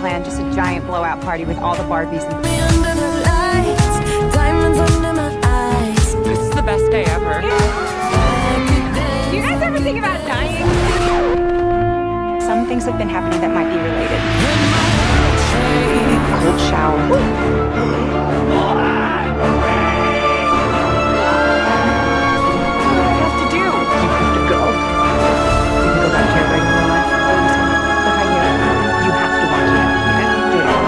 plan just a giant blowout party with all the Barbies and... This is the best day ever. Do you guys ever think about dying? Some things have been happening that might be related. Cold shower. What do I have to do? You have to go. You can go back to your regular life. But how you have to watch it. You have to do it.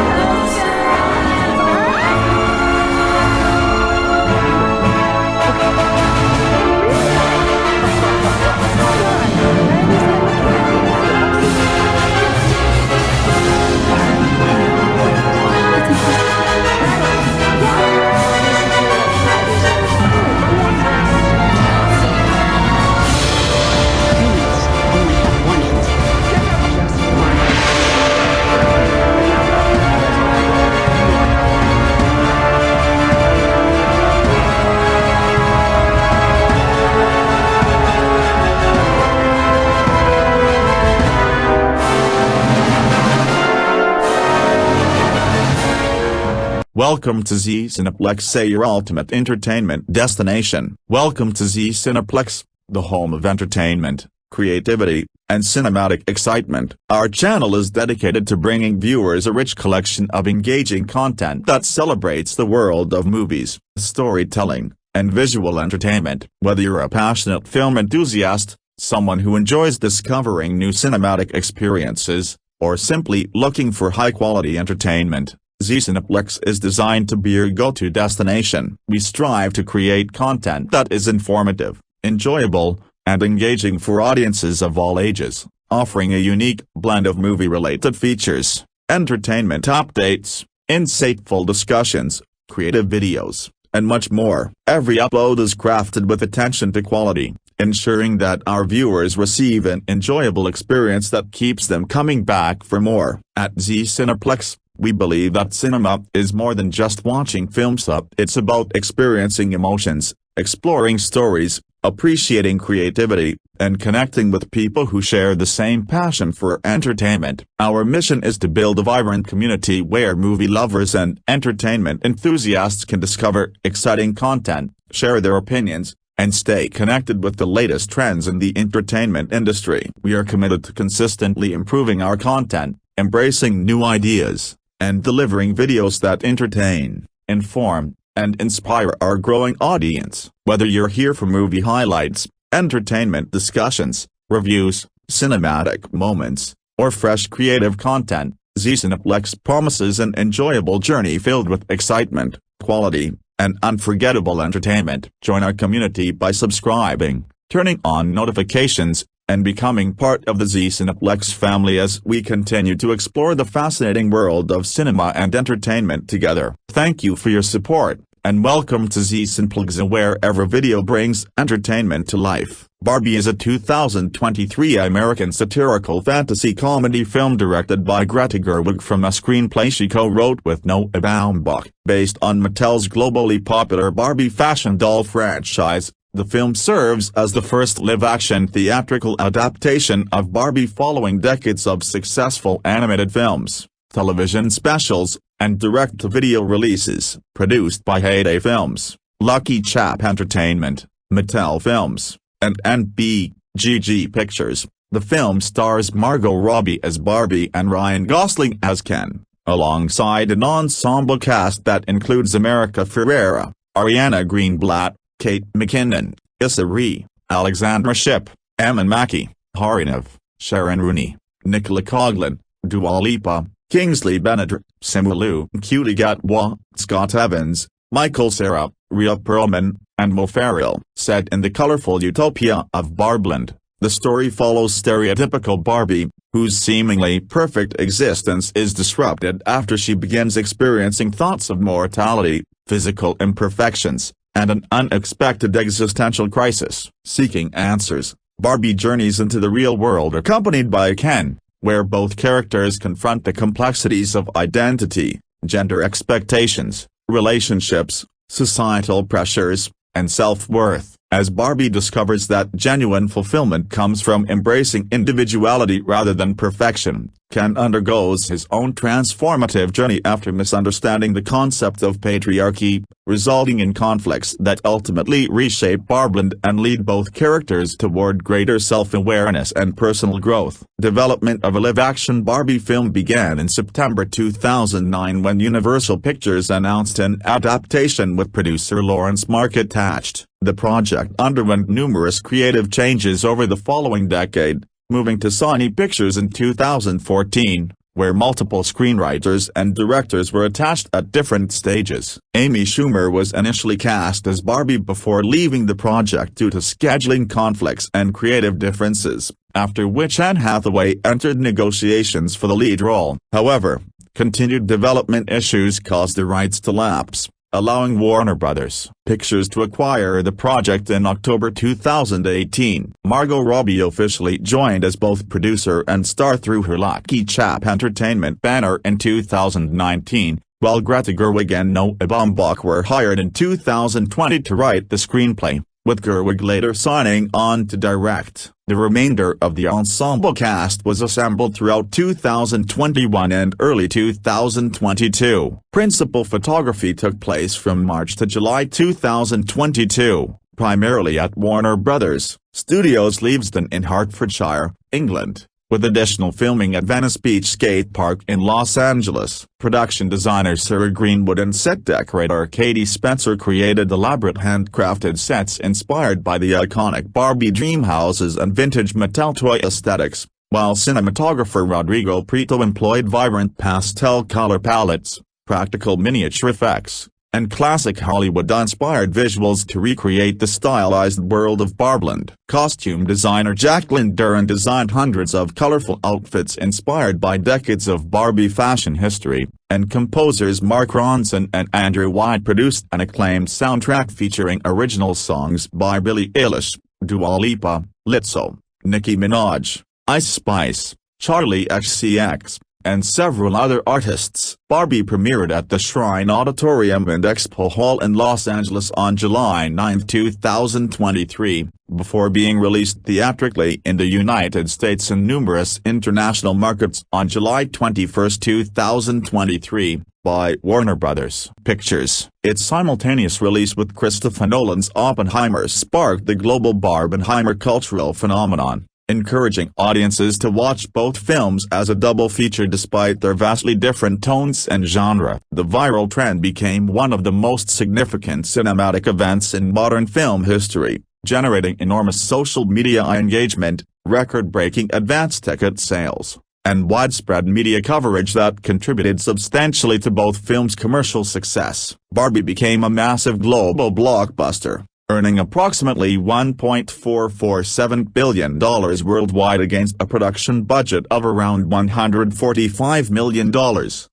Welcome to Z Cineplex, say your ultimate entertainment destination. Welcome to Z Cineplex, the home of entertainment, creativity, and cinematic excitement. Our channel is dedicated to bringing viewers a rich collection of engaging content that celebrates the world of movies, storytelling, and visual entertainment. Whether you're a passionate film enthusiast, someone who enjoys discovering new cinematic experiences, or simply looking for high-quality entertainment, Z Cineplex is designed to be your go-to destination. We strive to create content that is informative, enjoyable, and engaging for audiences of all ages, offering a unique blend of movie-related features, entertainment updates, insightful discussions, creative videos, and much more. Every upload is crafted with attention to quality, ensuring that our viewers receive an enjoyable experience that keeps them coming back for more. At Z Cineplex, we believe that cinema is more than just watching films. It's about experiencing emotions, exploring stories, appreciating creativity, and connecting with people who share the same passion for entertainment. Our mission is to build a vibrant community where movie lovers and entertainment enthusiasts can discover exciting content, share their opinions, and stay connected with the latest trends in the entertainment industry. We are committed to consistently improving our content, embracing new ideas, and delivering videos that entertain, inform, and inspire our growing audience. Whether you're here for movie highlights, entertainment discussions, reviews, cinematic moments, or fresh creative content, Z Cineplex promises an enjoyable journey filled with excitement, quality, and unforgettable entertainment. Join our community by subscribing, turning on notifications, and becoming part of the Z Cineplex family as we continue to explore the fascinating world of cinema and entertainment together. Thank you for your support, and welcome to Z Cineplex, wherever video brings entertainment to life. Barbie is a 2023 American satirical fantasy comedy film directed by Greta Gerwig from a screenplay she co-wrote with Noah Baumbach. Based on Mattel's globally popular Barbie fashion doll franchise, the film serves as the first live-action theatrical adaptation of Barbie following decades of successful animated films, television specials, and direct-to-video releases. Produced by Heyday Films, Lucky Chap Entertainment, Mattel Films, and NBGG Pictures, the film stars Margot Robbie as Barbie and Ryan Gosling as Ken, alongside an ensemble cast that includes America Ferrera, Ariana Greenblatt, Kate McKinnon, Issa, Alexandra Shipp, Emma Mackey, Harinav, Sharon Rooney, Nicola Coughlan, Dua Lipa, Kingsley Benadryl, Simu Liu, Cutie Gatwa, Scott Evans, Michael Cera, Rhea Perlman, and Mo Farrell. Set in the colorful utopia of Barbland, the story follows stereotypical Barbie, whose seemingly perfect existence is disrupted after she begins experiencing thoughts of mortality, physical imperfections, and an unexpected existential crisis. Seeking answers, Barbie journeys into the real world accompanied by Ken, where both characters confront the complexities of identity, gender expectations, relationships, societal pressures, and self-worth. As Barbie discovers that genuine fulfillment comes from embracing individuality rather than perfection, Ken undergoes his own transformative journey after misunderstanding the concept of patriarchy, resulting in conflicts that ultimately reshape Barbie and lead both characters toward greater self-awareness and personal growth. Development of a live-action Barbie film began in September 2009 when Universal Pictures announced an adaptation with producer Lawrence Mark attached. The project underwent numerous creative changes over the following decade, moving to Sony Pictures in 2014, where multiple screenwriters and directors were attached at different stages. Amy Schumer was initially cast as Barbie before leaving the project due to scheduling conflicts and creative differences, after which Anne Hathaway entered negotiations for the lead role. However, continued development issues caused the rights to lapse, allowing Warner Bros. Pictures to acquire the project in October 2018. Margot Robbie officially joined as both producer and star through her Lucky Chap Entertainment banner in 2019, while Greta Gerwig and Noah Baumbach were hired in 2020 to write the screenplay, with Gerwig later signing on to direct. The remainder of the ensemble cast was assembled throughout 2021 and early 2022. Principal photography took place from March to July 2022, primarily at Warner Bros. Studios Leavesden in Hertfordshire, England, with additional filming at Venice Beach Skate Park in Los Angeles. Production designer Sarah Greenwood and set decorator Katie Spencer created elaborate handcrafted sets inspired by the iconic Barbie dream houses and vintage Mattel toy aesthetics, while cinematographer Rodrigo Prieto employed vibrant pastel color palettes, practical miniature effects, and classic Hollywood-inspired visuals to recreate the stylized world of Barbie. Costume designer Jacqueline Duran designed hundreds of colorful outfits inspired by decades of Barbie fashion history, and composers Mark Ronson and Andrew White produced an acclaimed soundtrack featuring original songs by Billie Eilish, Dua Lipa, Lizzo, Nicki Minaj, Ice Spice, Charlie XCX, and several other artists. Barbie premiered at the Shrine Auditorium and Expo Hall in Los Angeles on July 9, 2023, before being released theatrically in the United States and numerous international markets on July 21, 2023, by Warner Bros. Pictures. Its simultaneous release with Christopher Nolan's Oppenheimer sparked the global Barbenheimer cultural phenomenon, encouraging audiences to watch both films as a double feature despite their vastly different tones and genre. The viral trend became one of the most significant cinematic events in modern film history, generating enormous social media engagement, record-breaking advance ticket sales, and widespread media coverage that contributed substantially to both films' commercial success. Barbie became a massive global blockbuster, earning approximately $1.447 billion worldwide against a production budget of around $145 million.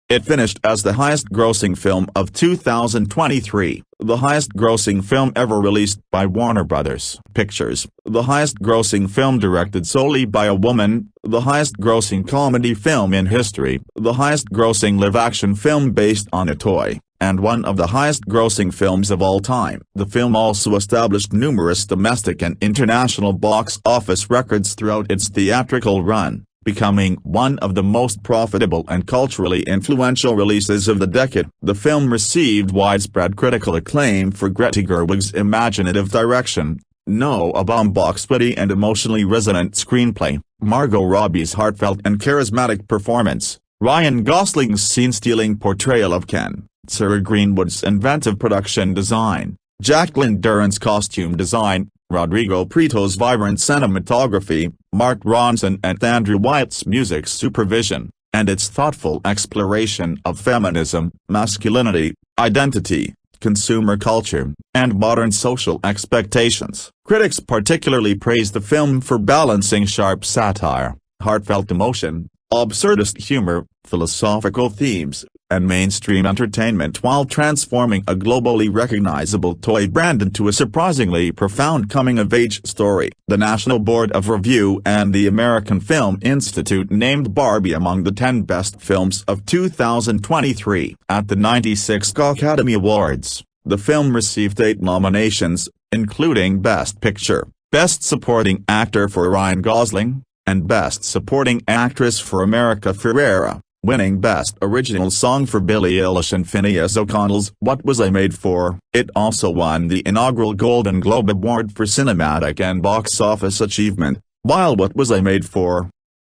It finished as the highest-grossing film of 2023, the highest-grossing film ever released by Warner Bros. Pictures, the highest-grossing film directed solely by a woman, the highest-grossing comedy film in history, the highest-grossing live-action film based on a toy, and one of the highest-grossing films of all time. The film also established numerous domestic and international box office records throughout its theatrical run, becoming one of the most profitable and culturally influential releases of the decade. The film received widespread critical acclaim for Greta Gerwig's imaginative direction, Noah Baumbach's witty and emotionally resonant screenplay, Margot Robbie's heartfelt and charismatic performance, Ryan Gosling's scene-stealing portrayal of Ken, Sarah Greenwood's inventive production design, Jacqueline Duran's costume design, Rodrigo Prieto's vibrant cinematography, Mark Ronson and Andrew White's music supervision, and its thoughtful exploration of feminism, masculinity, identity, consumer culture, and modern social expectations. Critics particularly praised the film for balancing sharp satire, heartfelt emotion, absurdist humor, philosophical themes, and mainstream entertainment while transforming a globally recognizable toy brand into a surprisingly profound coming-of-age story. The National Board of Review and the American Film Institute named Barbie among the 10 best films of 2023. At the 96th Academy Awards, the film received 8 nominations, including Best Picture, Best Supporting Actor for Ryan Gosling, and Best Supporting Actress for America Ferrera, winning Best Original Song for Billie Eilish and Phineas O'Connell's What Was I Made For. It also won the inaugural Golden Globe Award for Cinematic and Box Office Achievement, while What Was I Made For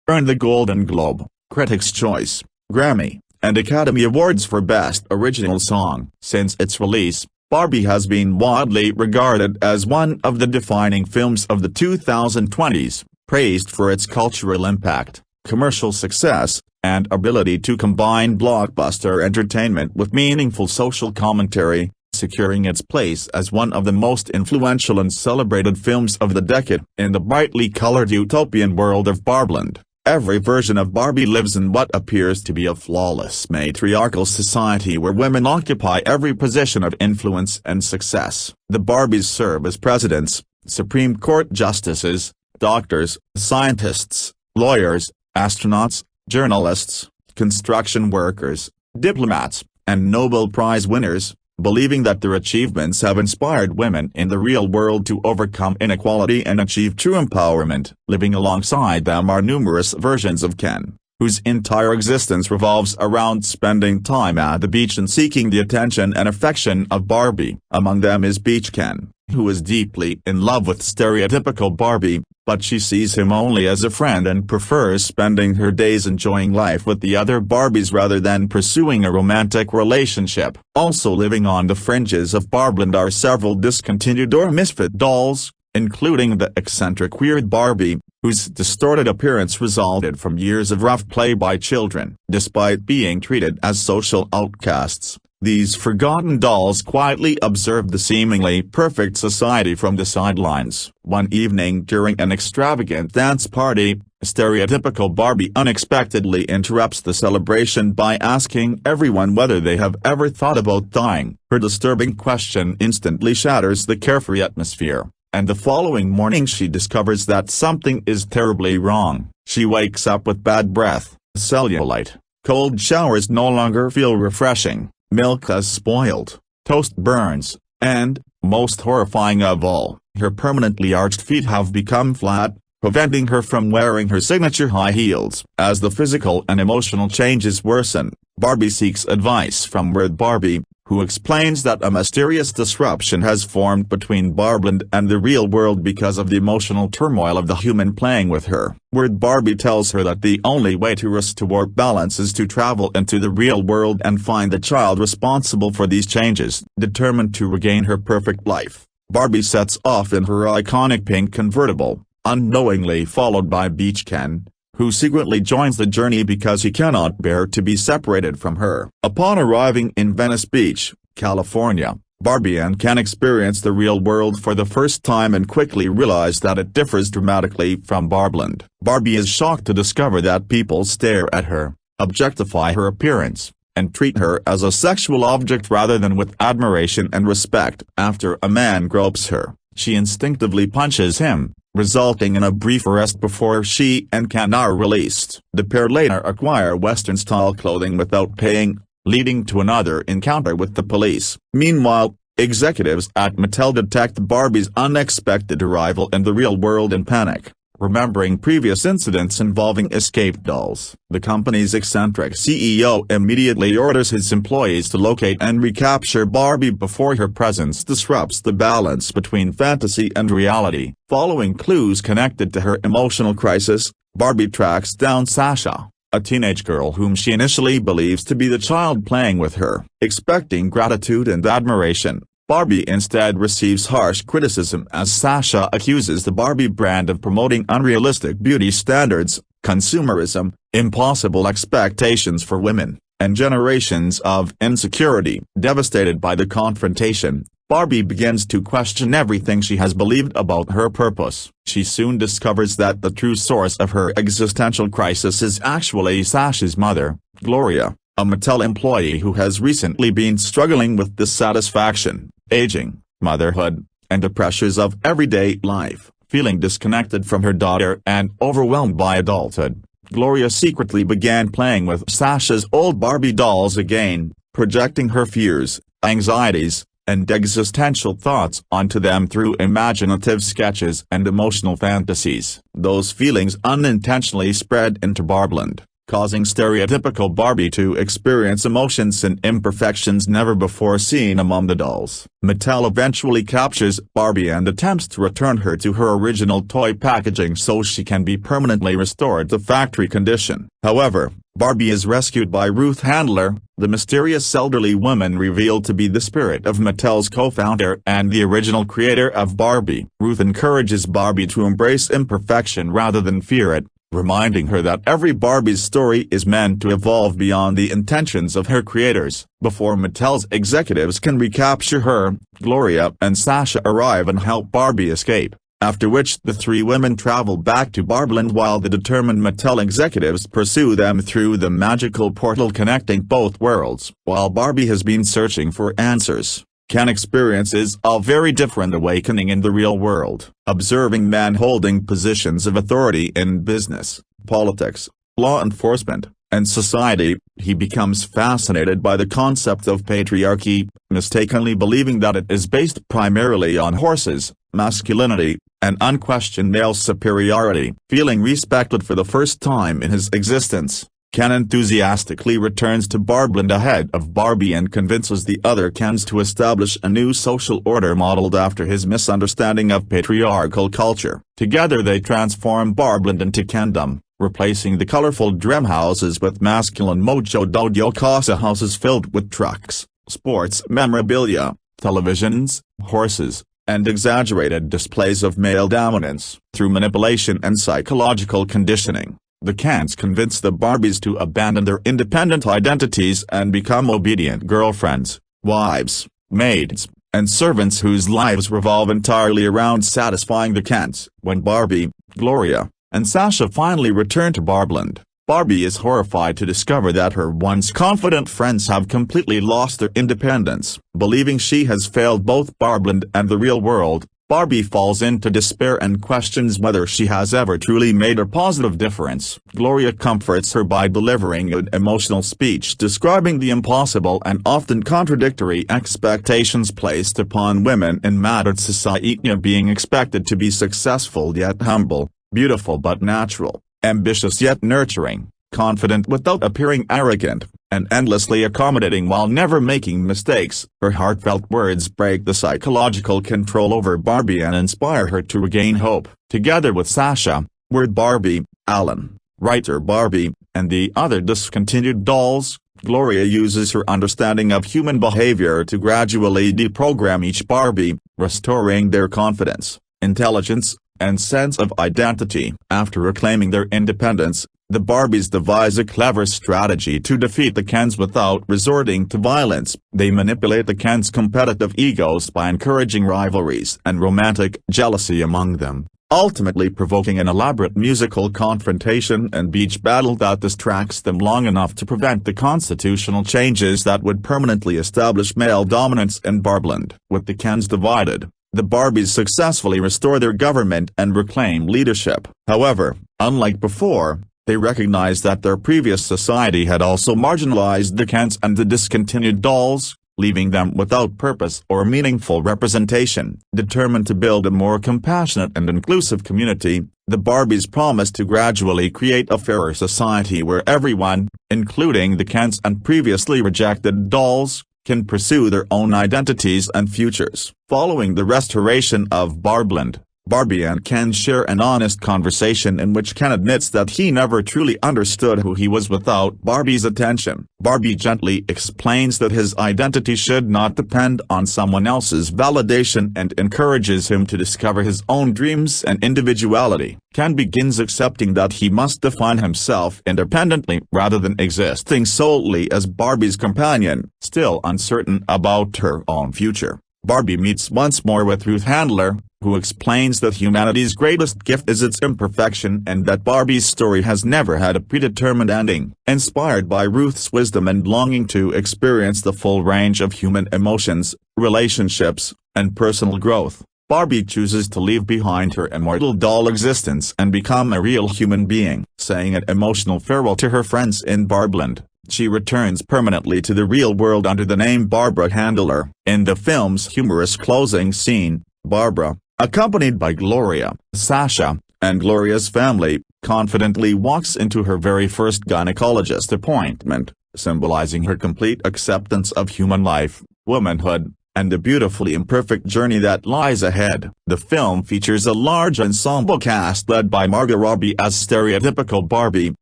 earned the Golden Globe, Critics' Choice, Grammy, and Academy Awards for Best Original Song. Since its release, Barbie has been widely regarded as one of the defining films of the 2020s, praised for its cultural impact, commercial success, and ability to combine blockbuster entertainment with meaningful social commentary, securing its place as one of the most influential and celebrated films of the decade. In the brightly colored utopian world of Barbland, every version of Barbie lives in what appears to be a flawless matriarchal society where women occupy every position of influence and success. The Barbies serve as presidents, Supreme Court justices, doctors, scientists, lawyers, astronauts, journalists, construction workers, diplomats, and Nobel Prize winners, believing that their achievements have inspired women in the real world to overcome inequality and achieve true empowerment. Living alongside them are numerous versions of Ken, whose entire existence revolves around spending time at the beach and seeking the attention and affection of Barbie. Among them is Beach Ken, who is deeply in love with stereotypical Barbie, but she sees him only as a friend and prefers spending her days enjoying life with the other Barbies rather than pursuing a romantic relationship. Also living on the fringes of Barbland are several discontinued or misfit dolls, including the eccentric weird Barbie, whose distorted appearance resulted from years of rough play by children. Despite being treated as social outcasts, these forgotten dolls quietly observed the seemingly perfect society from the sidelines. One evening during an extravagant dance party, stereotypical Barbie unexpectedly interrupts the celebration by asking everyone whether they have ever thought about dying. Her disturbing question instantly shatters the carefree atmosphere, and the following morning she discovers that something is terribly wrong. She wakes up with bad breath, cellulite, cold showers no longer feel refreshing, milk has spoiled, toast burns, and, most horrifying of all, her permanently arched feet have become flat, preventing her from wearing her signature high heels. As the physical and emotional changes worsen, Barbie seeks advice from Weird Barbie, who explains that a mysterious disruption has formed between Barbland and the real world because of the emotional turmoil of the human playing with her. Weird Barbie tells her that the only way to restore balance is to travel into the real world and find the child responsible for these changes. Determined to regain her perfect life, Barbie sets off in her iconic pink convertible, unknowingly followed by Beach Ken, who secretly joins the journey because he cannot bear to be separated from her. Upon arriving in Venice Beach, California, Barbie and Ken experience the real world for the first time and quickly realize that it differs dramatically from Barbland. Barbie is shocked to discover that people stare at her, objectify her appearance, and treat her as a sexual object rather than with admiration and respect. After a man gropes her, she instinctively punches him, resulting in a brief arrest before she and Ken are released. The pair later acquire Western-style clothing without paying, leading to another encounter with the police. Meanwhile, executives at Mattel detect Barbie's unexpected arrival in the real world and panic, remembering previous incidents involving escaped dolls. The company's eccentric CEO immediately orders his employees to locate and recapture Barbie before her presence disrupts the balance between fantasy and reality. Following clues connected to her emotional crisis, Barbie tracks down Sasha, a teenage girl whom she initially believes to be the child playing with her. Expecting gratitude and admiration, Barbie instead receives harsh criticism as Sasha accuses the Barbie brand of promoting unrealistic beauty standards, consumerism, impossible expectations for women, and generations of insecurity. Devastated by the confrontation, Barbie begins to question everything she has believed about her purpose. She soon discovers that the true source of her existential crisis is actually Sasha's mother, Gloria, a Mattel employee who has recently been struggling with dissatisfaction, aging, motherhood, and the pressures of everyday life. Feeling disconnected from her daughter and overwhelmed by adulthood, Gloria secretly began playing with Sasha's old Barbie dolls again, projecting her fears, anxieties, and existential thoughts onto them through imaginative sketches and emotional fantasies. Those feelings unintentionally spread into Barbland, causing stereotypical Barbie to experience emotions and imperfections never before seen among the dolls. Mattel eventually captures Barbie and attempts to return her to her original toy packaging so she can be permanently restored to factory condition. However, Barbie is rescued by Ruth Handler, the mysterious elderly woman revealed to be the spirit of Mattel's co-founder and the original creator of Barbie. Ruth encourages Barbie to embrace imperfection rather than fear it, reminding her that every Barbie's story is meant to evolve beyond the intentions of her creators. Before Mattel's executives can recapture her, Gloria and Sasha arrive and help Barbie escape, after which the three women travel back to Barbland while the determined Mattel executives pursue them through the magical portal connecting both worlds. While Barbie has been searching for answers, Ken experiences a very different awakening in the real world. Observing men holding positions of authority in business, politics, law enforcement, and society, he becomes fascinated by the concept of patriarchy, mistakenly believing that it is based primarily on horses, masculinity, and unquestioned male superiority. Feeling respected for the first time in his existence, Ken enthusiastically returns to Barbland ahead of Barbie and convinces the other Kens to establish a new social order modeled after his misunderstanding of patriarchal culture. Together they transform Barbland into Kendom, replacing the colorful dream houses with masculine Mojo Dojo Casa houses filled with trucks, sports memorabilia, televisions, horses, and exaggerated displays of male dominance. Through manipulation and psychological conditioning, the Kens convince the Barbies to abandon their independent identities and become obedient girlfriends, wives, maids, and servants whose lives revolve entirely around satisfying the Kens. When Barbie, Gloria, and Sasha finally return to Barbland, Barbie is horrified to discover that her once confident friends have completely lost their independence. Believing she has failed both Barbland and the real world, Barbie falls into despair and questions whether she has ever truly made a positive difference. Gloria comforts her by delivering an emotional speech describing the impossible and often contradictory expectations placed upon women in modern society, being expected to be successful yet humble, beautiful but natural, ambitious yet nurturing, confident without appearing arrogant, and endlessly accommodating while never making mistakes. Her heartfelt words break the psychological control over Barbie and inspire her to regain hope. Together with Sasha, word Barbie, Alan, writer Barbie, and the other discontinued dolls, Gloria uses her understanding of human behavior to gradually deprogram each Barbie, restoring their confidence, intelligence, and sense of identity. After reclaiming their independence, the Barbies devise a clever strategy to defeat the Kens without resorting to violence. They manipulate the Kens' competitive egos by encouraging rivalries and romantic jealousy among them, ultimately provoking an elaborate musical confrontation and beach battle that distracts them long enough to prevent the constitutional changes that would permanently establish male dominance in Barbland. With the Kens divided, the Barbies successfully restore their government and reclaim leadership. However, unlike before, they recognize that their previous society had also marginalized the Kens and the discontinued dolls, leaving them without purpose or meaningful representation. Determined to build a more compassionate and inclusive community, the Barbies promise to gradually create a fairer society where everyone, including the Kens and previously rejected dolls, can pursue their own identities and futures. Following the restoration of Barbland, Barbie and Ken share an honest conversation in which Ken admits that he never truly understood who he was without Barbie's attention. Barbie gently explains that his identity should not depend on someone else's validation and encourages him to discover his own dreams and individuality. Ken begins accepting that he must define himself independently rather than existing solely as Barbie's companion. Still uncertain about her own future, Barbie meets once more with Ruth Handler, who explains that humanity's greatest gift is its imperfection and that Barbie's story has never had a predetermined ending. Inspired by Ruth's wisdom and longing to experience the full range of human emotions, relationships, and personal growth, Barbie chooses to leave behind her immortal doll existence and become a real human being. Saying an emotional farewell to her friends in Barbland, she returns permanently to the real world under the name Barbara Handler. In the film's humorous closing scene, Barbara, accompanied by Gloria, Sasha, and Gloria's family, confidently walks into her very first gynecologist appointment, symbolizing her complete acceptance of human life, womanhood, and the beautifully imperfect journey that lies ahead. The film features a large ensemble cast led by Margot Robbie as stereotypical Barbie,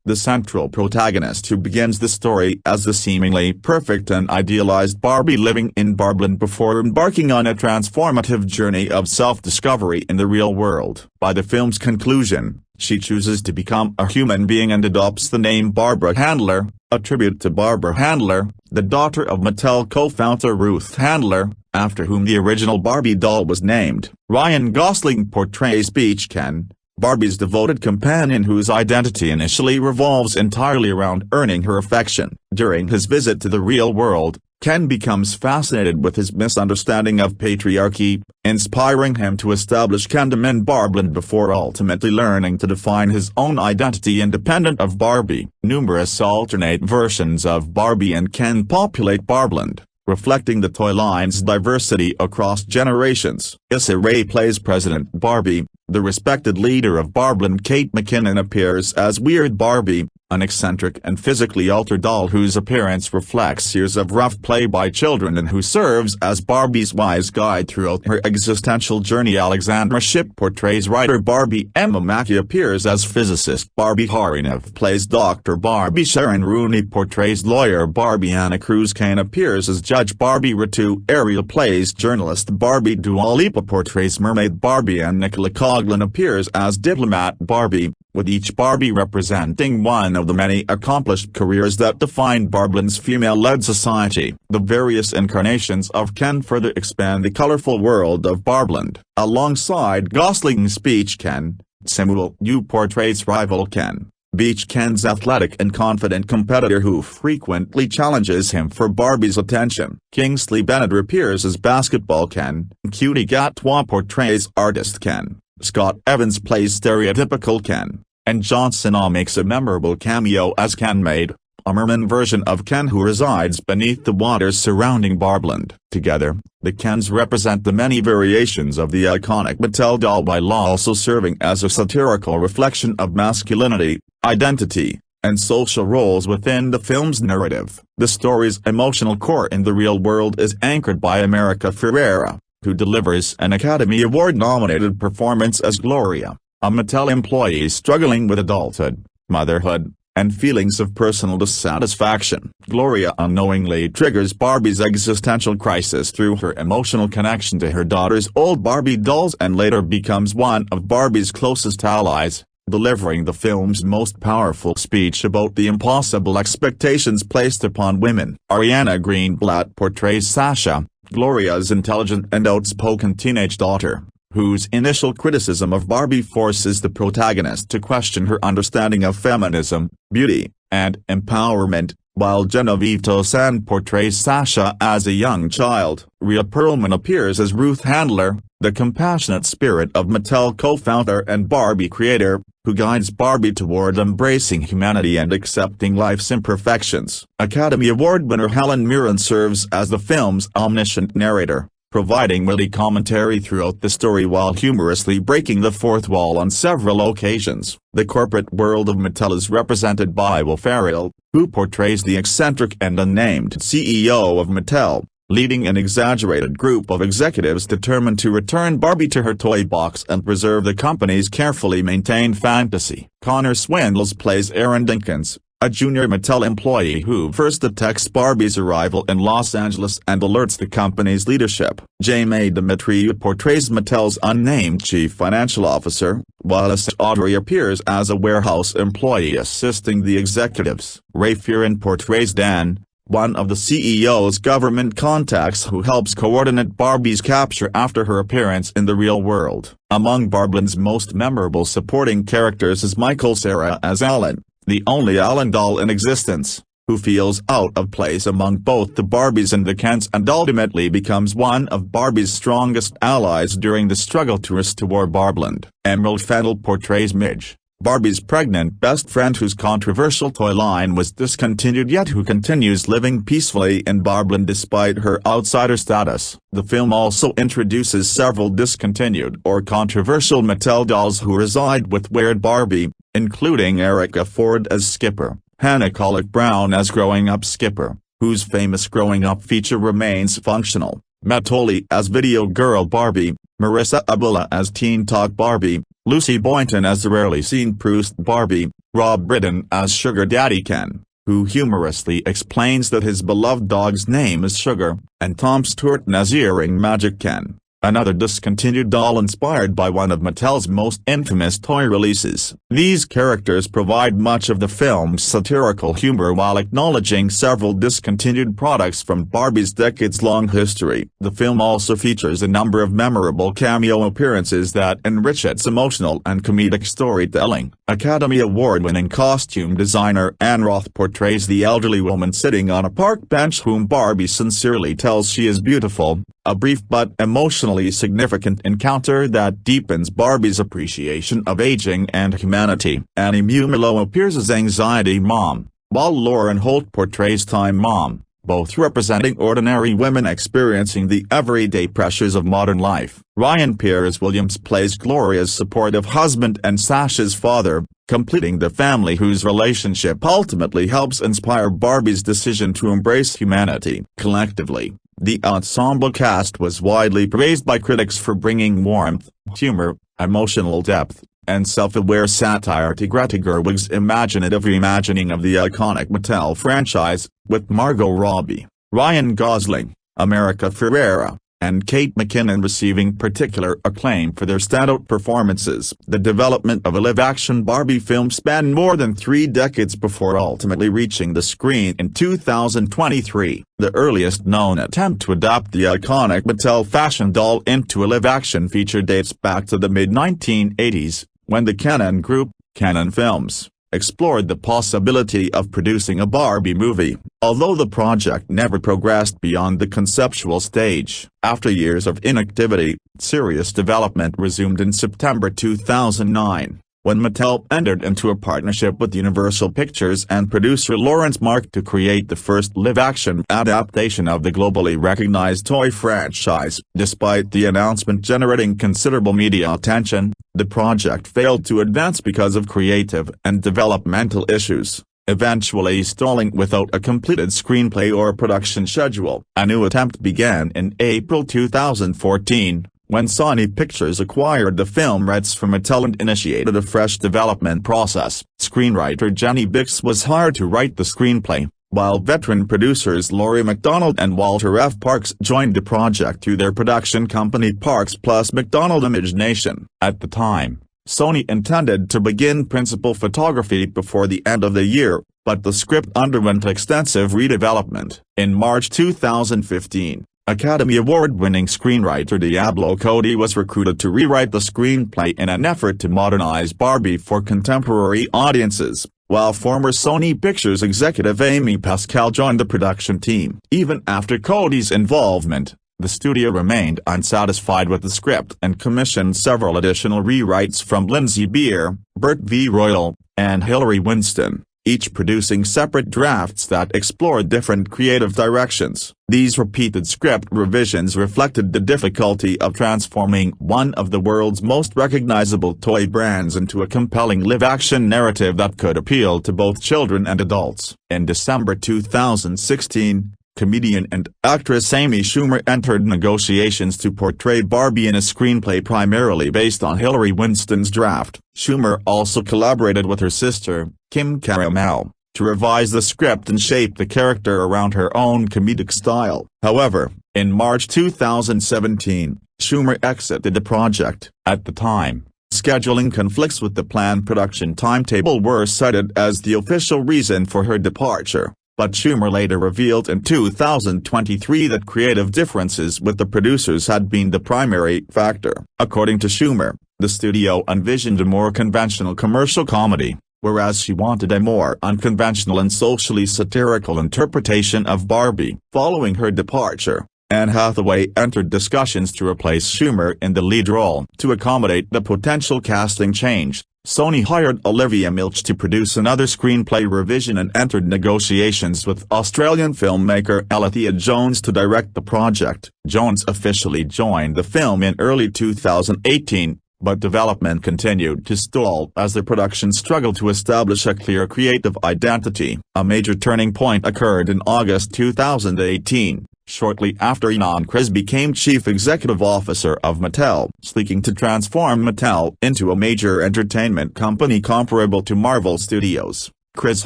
the central protagonist who begins the story as the seemingly perfect and idealized Barbie living in Barbland before embarking on a transformative journey of self-discovery in the real world. By the film's conclusion, she chooses to become a human being and adopts the name Barbara Handler, a tribute to Barbara Handler, the daughter of Mattel co-founder Ruth Handler, after whom the original Barbie doll was named. Ryan Gosling portrays Beach Ken, Barbie's devoted companion whose identity initially revolves entirely around earning her affection. During his visit to the real world, Ken becomes fascinated with his misunderstanding of patriarchy, inspiring him to establish Kendom in Barbland before ultimately learning to define his own identity independent of Barbie. Numerous alternate versions of Barbie and Ken populate Barbland, reflecting the toy line's diversity across generations. Issa Rae plays President Barbie. The respected leader of Barbland Kate McKinnon appears as Weird Barbie, an eccentric and physically altered doll whose appearance reflects years of rough play by children and who serves as Barbie's wise guide throughout her existential journey. Alexandra Shipp portrays writer Barbie. Emma Mackey appears as physicist Barbie. Harinev plays Dr. Barbie. Sharon Rooney portrays lawyer Barbie. Anna Cruz Kane appears as Judge Barbie. Ritu Ariel plays journalist Barbie. Dua Lipa portrays mermaid Barbie and Nicola Coughlan appears as diplomat Barbie, with each Barbie representing one of the many accomplished careers that define Barbland's female-led society. The various incarnations of Ken further expand the colorful world of Barbland. Alongside Gosling's Beach Ken, Samuel Yu portrays rival Ken, Beach Ken's athletic and confident competitor who frequently challenges him for Barbie's attention. Kingsley Bennett appears as basketball Ken. Cutie Gatwa portrays artist Ken. Scott Evans plays stereotypical Ken, and Jon Snow makes a memorable cameo as Ken Maid, a merman version of Ken who resides beneath the waters surrounding Barbland. Together, the Kens represent the many variations of the iconic Mattel doll while also serving as a satirical reflection of masculinity, identity, and social roles within the film's narrative. The story's emotional core in the real world is anchored by America Ferrera, who delivers an Academy Award-nominated performance as Gloria, a Mattel employee struggling with adulthood, motherhood, and feelings of personal dissatisfaction. Gloria unknowingly triggers Barbie's existential crisis through her emotional connection to her daughter's old Barbie dolls and later becomes one of Barbie's closest allies, delivering the film's most powerful speech about the impossible expectations placed upon women. Ariana Greenblatt portrays Sasha, Gloria's intelligent and outspoken teenage daughter, whose initial criticism of Barbie forces the protagonist to question her understanding of feminism, beauty, and empowerment, while Genevieve Toussaint portrays Sasha as a young child. Rhea Perlman appears as Ruth Handler, the compassionate spirit of Mattel co-founder and Barbie creator, who guides Barbie toward embracing humanity and accepting life's imperfections. Academy Award winner Helen Mirren serves as the film's omniscient narrator, providing witty commentary throughout the story while humorously breaking the fourth wall on several occasions. The corporate world of Mattel is represented by Will Ferrell, who portrays the eccentric and unnamed CEO of Mattel, leading an exaggerated group of executives determined to return Barbie to her toy box and preserve the company's carefully maintained fantasy. Connor Swindles plays Aaron Dinkins, a junior Mattel employee who first detects Barbie's arrival in Los Angeles and alerts the company's leadership. Jamie Demetriou portrays Mattel's unnamed chief financial officer, while Issa Audrey appears as a warehouse employee assisting the executives. Ray Fearon portrays Dan, one of the CEO's government contacts who helps coordinate Barbie's capture after her appearance in the real world. Among Barbland's most memorable supporting characters is Michael Cera as Alan, the only Alan doll in existence, who feels out of place among both the Barbies and the Kens and ultimately becomes one of Barbie's strongest allies during the struggle to restore Barbland. Emerald Fennell portrays Midge, Barbie's pregnant best friend whose controversial toy line was discontinued yet who continues living peacefully in Barbland despite her outsider status. The film also introduces several discontinued or controversial Mattel dolls who reside with Weird Barbie, including Erica Ford as Skipper, Hannah Collick Brown as Growing Up Skipper, whose famous Growing Up feature remains functional, Mattoli as Video Girl Barbie, Marissa Abula as Teen Talk Barbie, Lucy Boynton as the rarely seen Proust Barbie, Rob Brydon as Sugar Daddy Ken, who humorously explains that his beloved dog's name is Sugar, and Tom Stewart as Earring Magic Ken, another discontinued doll inspired by one of Mattel's most infamous toy releases. These characters provide much of the film's satirical humor while acknowledging several discontinued products from Barbie's decades-long history. The film also features a number of memorable cameo appearances that enrich its emotional and comedic storytelling. Academy Award-winning costume designer Anne Roth portrays the elderly woman sitting on a park bench whom Barbie sincerely tells she is beautiful, a brief but emotionally significant encounter that deepens Barbie's appreciation of aging and humanity. Annie Mumolo appears as Anxiety Mom, while Lauren Holt portrays Time Mom, both representing ordinary women experiencing the everyday pressures of modern life. Ryan Pierce Williams plays Gloria's supportive husband and Sasha's father, completing the family whose relationship ultimately helps inspire Barbie's decision to embrace humanity. Collectively, the ensemble cast was widely praised by critics for bringing warmth, humor, emotional depth, and self-aware satire to Greta Gerwig's imaginative reimagining of the iconic Mattel franchise, with Margot Robbie, Ryan Gosling, America Ferrera, and Kate McKinnon receiving particular acclaim for their standout performances. The development of a live-action Barbie film spanned more than 3 decades before ultimately reaching the screen in 2023. The earliest known attempt to adapt the iconic Mattel fashion doll into a live-action feature dates back to the mid-1980s, when the Cannon Group, Cannon Films, explored the possibility of producing a Barbie movie, although the project never progressed beyond the conceptual stage. After years of inactivity, serious development resumed in September 2009, when Mattel entered into a partnership with Universal Pictures and producer Lawrence Mark to create the first live-action adaptation of the globally recognized toy franchise. Despite the announcement generating considerable media attention, the project failed to advance because of creative and developmental issues, eventually stalling without a completed screenplay or production schedule. A new attempt began in April 2014, when Sony Pictures acquired the film rights from Mattel and initiated a fresh development process. Screenwriter Jenny Bix was hired to write the screenplay, while veteran producers Laurie MacDonald and Walter F. Parks joined the project through their production company Parks plus MacDonald Imagination. At the time, Sony intended to begin principal photography before the end of the year, but the script underwent extensive redevelopment. In March 2015, Academy Award-winning screenwriter Diablo Cody was recruited to rewrite the screenplay in an effort to modernize Barbie for contemporary audiences, while former Sony Pictures executive Amy Pascal joined the production team. Even after Cody's involvement, the studio remained unsatisfied with the script and commissioned several additional rewrites from Lindsay Beer, Bert V. Royal, and Hilary Winston, each producing separate drafts that explored different creative directions. These repeated script revisions reflected the difficulty of transforming one of the world's most recognizable toy brands into a compelling live-action narrative that could appeal to both children and adults. In December 2016, comedian and actress Amy Schumer entered negotiations to portray Barbie in a screenplay primarily based on Hilary Winston's draft. Schumer also collaborated with her sister, Kim Caramel, to revise the script and shape the character around her own comedic style. However, in March 2017, Schumer exited the project. At the time, scheduling conflicts with the planned production timetable were cited as the official reason for her departure. But Schumer later revealed in 2023 that creative differences with the producers had been the primary factor. According to Schumer, the studio envisioned a more conventional commercial comedy, whereas she wanted a more unconventional and socially satirical interpretation of Barbie. Following her departure, Anne Hathaway entered discussions to replace Schumer in the lead role. To accommodate the potential casting change, Sony hired Olivia Milch to produce another screenplay revision and entered negotiations with Australian filmmaker Alethea Jones to direct the project. Jones officially joined the film in early 2018, but development continued to stall as the production struggled to establish a clear creative identity. A major turning point occurred in August 2018. Shortly after Ynon Kreiz became chief executive officer of Mattel, seeking to transform Mattel into a major entertainment company comparable to Marvel Studios. Kreiz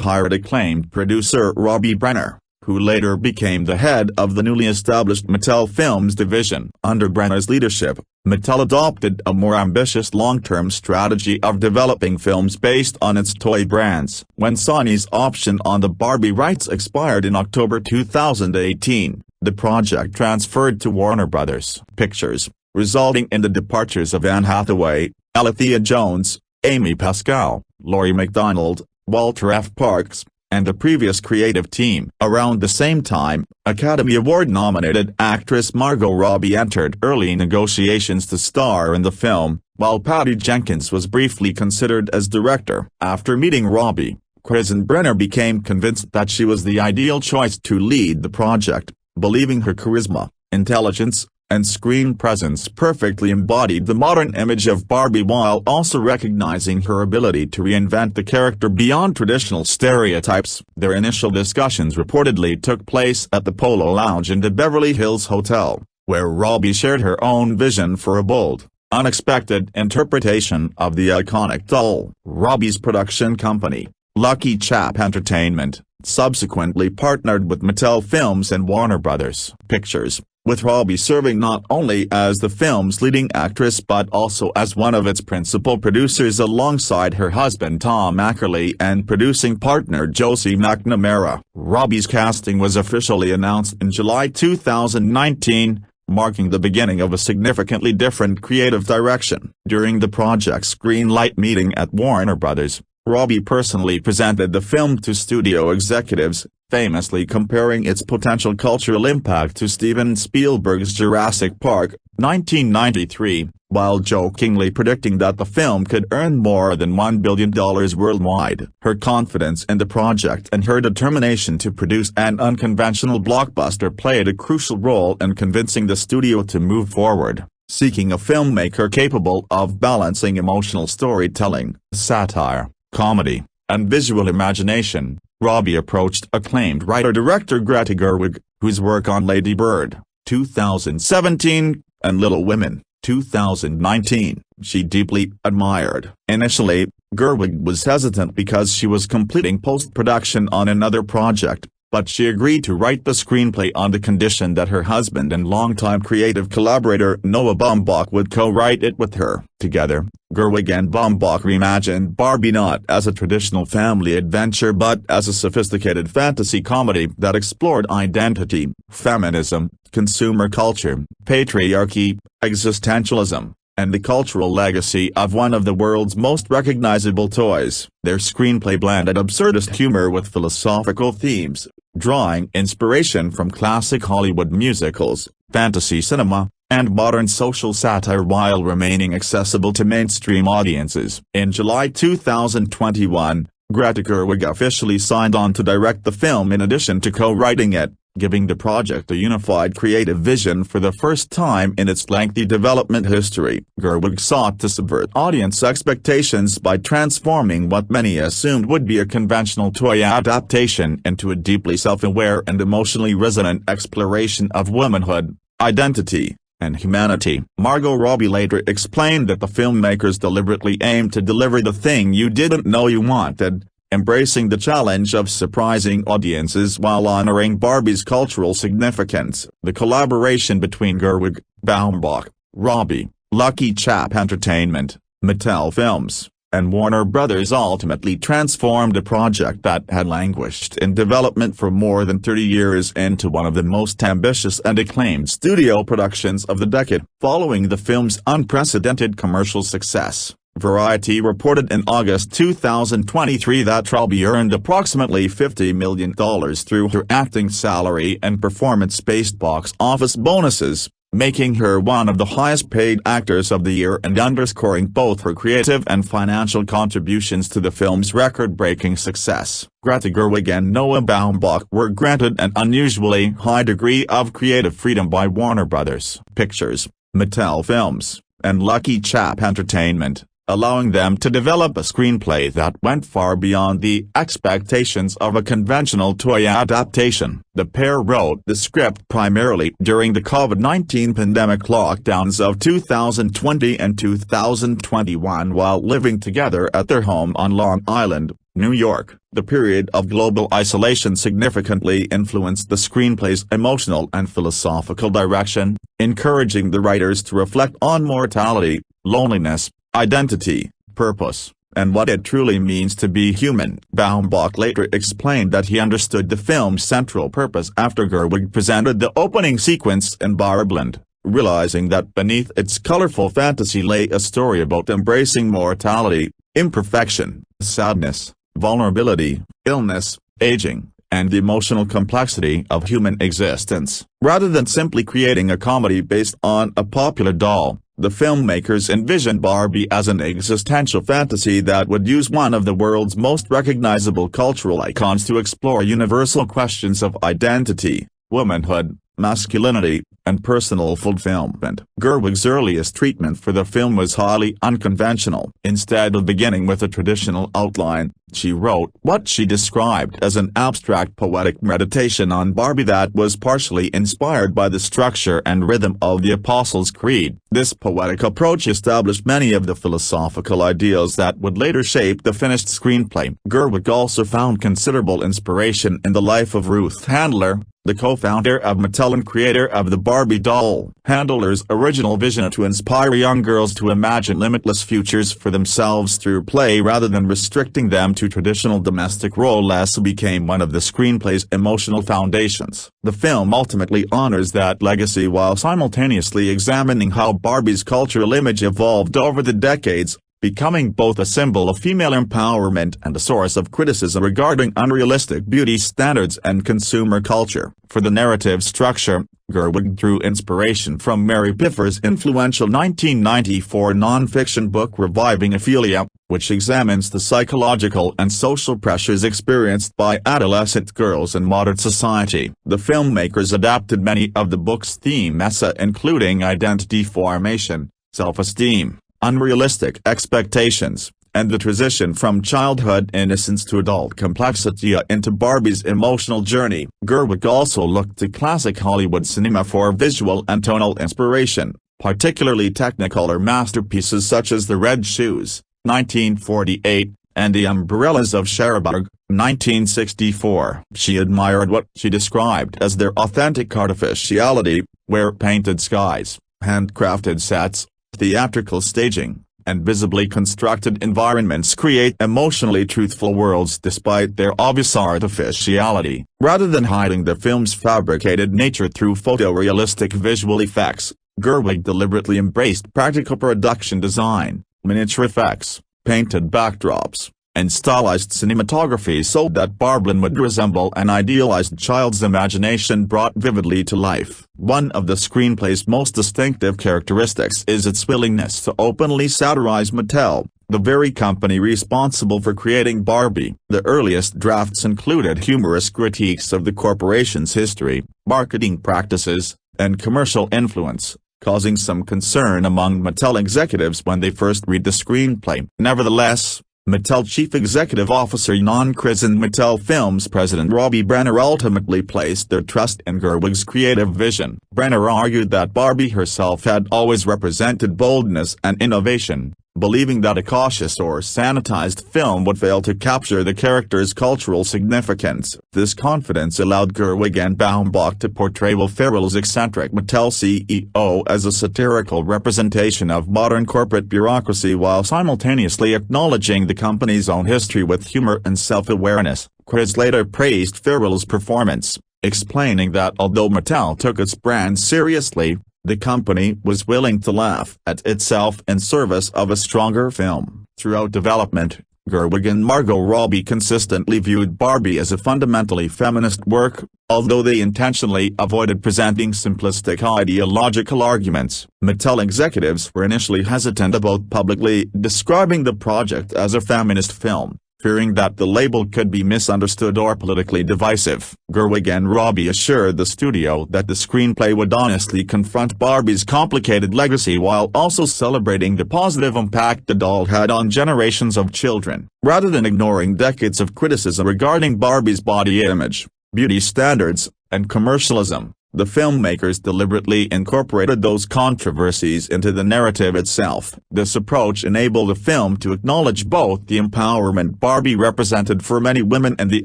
hired acclaimed producer Robbie Brenner, who later became the head of the newly established Mattel Films division. Under Brenner's leadership, Mattel adopted a more ambitious long-term strategy of developing films based on its toy brands. When Sony's option on the Barbie rights expired in October 2018, the project transferred to Warner Bros. Pictures, resulting in the departures of Anne Hathaway, Alethea Jones, Amy Pascal, Laurie MacDonald, Walter F. Parks, and the previous creative team. Around the same time, Academy Award-nominated actress Margot Robbie entered early negotiations to star in the film, while Patty Jenkins was briefly considered as director. After meeting Robbie, Kreiz and Brenner became convinced that she was the ideal choice to lead the project, believing her charisma, intelligence, and screen presence perfectly embodied the modern image of Barbie while also recognizing her ability to reinvent the character beyond traditional stereotypes. Their initial discussions reportedly took place at the Polo Lounge in the Beverly Hills Hotel, where Robbie shared her own vision for a bold, unexpected interpretation of the iconic doll. Robbie's production company, Lucky Chap Entertainment, subsequently partnered with Mattel Films and Warner Bros. Pictures, with Robbie serving not only as the film's leading actress but also as one of its principal producers alongside her husband Tom Ackerley and producing partner Josie McNamara. Robbie's casting was officially announced in July 2019, marking the beginning of a significantly different creative direction. During the project's greenlight meeting at Warner Bros., Robbie personally presented the film to studio executives, famously comparing its potential cultural impact to Steven Spielberg's Jurassic Park, 1993, while jokingly predicting that the film could earn more than $1 billion worldwide. Her confidence in the project and her determination to produce an unconventional blockbuster played a crucial role in convincing the studio to move forward. Seeking a filmmaker capable of balancing emotional storytelling, satire, comedy, and visual imagination, Robbie approached acclaimed writer-director Greta Gerwig, whose work on Lady Bird, 2017, and Little Women, 2019, she deeply admired. Initially, Gerwig was hesitant because she was completing post-production on another project, but she agreed to write the screenplay on the condition that her husband and longtime creative collaborator Noah Baumbach would co-write it with her. Together, Gerwig and Baumbach reimagined Barbie not as a traditional family adventure but as a sophisticated fantasy comedy that explored identity, feminism, consumer culture, patriarchy, existentialism, and the cultural legacy of one of the world's most recognizable toys. Their screenplay blended absurdist humor with philosophical themes, drawing inspiration from classic Hollywood musicals, fantasy cinema, and modern social satire while remaining accessible to mainstream audiences. In July 2021, Greta Gerwig officially signed on to direct the film in addition to co-writing it, giving the project a unified creative vision for the first time in its lengthy development history. Gerwig sought to subvert audience expectations by transforming what many assumed would be a conventional toy adaptation into a deeply self-aware and emotionally resonant exploration of womanhood, identity, and humanity. Margot Robbie later explained that the filmmakers deliberately aimed to deliver the thing you didn't know you wanted, embracing the challenge of surprising audiences while honoring Barbie's cultural significance. The collaboration between Gerwig, Baumbach, Robbie, Lucky Chap Entertainment, Mattel Films, and Warner Bros. Ultimately transformed a project that had languished in development for more than 30 years into one of the most ambitious and acclaimed studio productions of the decade. Following the film's unprecedented commercial success, Variety reported in August 2023 that Robbie earned approximately $50 million through her acting salary and performance-based box office bonuses, making her one of the highest-paid actors of the year and underscoring both her creative and financial contributions to the film's record-breaking success. Greta Gerwig and Noah Baumbach were granted an unusually high degree of creative freedom by Warner Bros. Pictures, Mattel Films, and Lucky Chap Entertainment, allowing them to develop a screenplay that went far beyond the expectations of a conventional toy adaptation. The pair wrote the script primarily during the COVID-19 pandemic lockdowns of 2020 and 2021 while living together at their home on Long Island, New York. The period of global isolation significantly influenced the screenplay's emotional and philosophical direction, encouraging the writers to reflect on mortality, loneliness, identity, purpose, and what it truly means to be human. Baumbach later explained that he understood the film's central purpose after Gerwig presented the opening sequence in Barbie, realizing that beneath its colorful fantasy lay a story about embracing mortality, imperfection, sadness, vulnerability, illness, aging, and the emotional complexity of human existence. Rather than simply creating a comedy based on a popular doll, the filmmakers envisioned Barbie as an existential fantasy that would use one of the world's most recognizable cultural icons to explore universal questions of identity, womanhood, masculinity, and personal fulfillment. Gerwig's earliest treatment for the film was highly unconventional. Instead of beginning with a traditional outline, she wrote what she described as an abstract poetic meditation on Barbie that was partially inspired by the structure and rhythm of the Apostles' Creed. This poetic approach established many of the philosophical ideals that would later shape the finished screenplay. Gerwig also found considerable inspiration in the life of Ruth Handler, the co-founder of Mattel and creator of the Barbie doll. Handler's original vision to inspire young girls to imagine limitless futures for themselves through play rather than restricting them to traditional domestic roles became one of the screenplay's emotional foundations. The film ultimately honors that legacy while simultaneously examining how Barbie's cultural image evolved over the decades, becoming both a symbol of female empowerment and a source of criticism regarding unrealistic beauty standards and consumer culture. For the narrative structure, Gerwig drew inspiration from Mary Piffer's influential 1994 non-fiction book Reviving Ophelia, which examines the psychological and social pressures experienced by adolescent girls in modern society. The filmmakers adapted many of the book's themes, including identity formation, self-esteem, unrealistic expectations, and the transition from childhood innocence to adult complexity into Barbie's emotional journey. Gerwig also looked to classic Hollywood cinema for visual and tonal inspiration, particularly Technicolor masterpieces such as The Red Shoes, 1948, and The Umbrellas of Cherbourg, 1964. She admired what she described as their authentic artificiality, where painted skies, handcrafted sets, theatrical staging, and visibly constructed environments create emotionally truthful worlds despite their obvious artificiality. Rather than hiding the film's fabricated nature through photorealistic visual effects, Gerwig deliberately embraced practical production design, miniature effects, painted backdrops, and stylized cinematography so that Barbie would resemble an idealized child's imagination brought vividly to life. One of the screenplay's most distinctive characteristics is its willingness to openly satirize Mattel, the very company responsible for creating Barbie. The earliest drafts included humorous critiques of the corporation's history, marketing practices, and commercial influence, causing some concern among Mattel executives when they first read the screenplay. Nevertheless, Mattel Chief Executive Officer Jan Kris and Mattel Films President Robbie Brenner ultimately placed their trust in Gerwig's creative vision. Brenner argued that Barbie herself had always represented boldness and innovation, believing that a cautious or sanitized film would fail to capture the character's cultural significance. This confidence allowed Gerwig and Baumbach to portray Will Ferrell's eccentric Mattel CEO as a satirical representation of modern corporate bureaucracy while simultaneously acknowledging the company's own history with humor and self-awareness. Kris later praised Ferrell's performance, explaining that although Mattel took its brand seriously, the company was willing to laugh at itself in service of a stronger film. Throughout development, Gerwig and Margot Robbie consistently viewed Barbie as a fundamentally feminist work, although they intentionally avoided presenting simplistic ideological arguments. Mattel executives were initially hesitant about publicly describing the project as a feminist film, fearing that the label could be misunderstood or politically divisive. Gerwig and Robbie assured the studio that the screenplay would honestly confront Barbie's complicated legacy while also celebrating the positive impact the doll had on generations of children, rather than ignoring decades of criticism regarding Barbie's body image, beauty standards, and commercialism. The filmmakers deliberately incorporated those controversies into the narrative itself. This approach enabled the film to acknowledge both the empowerment Barbie represented for many women and the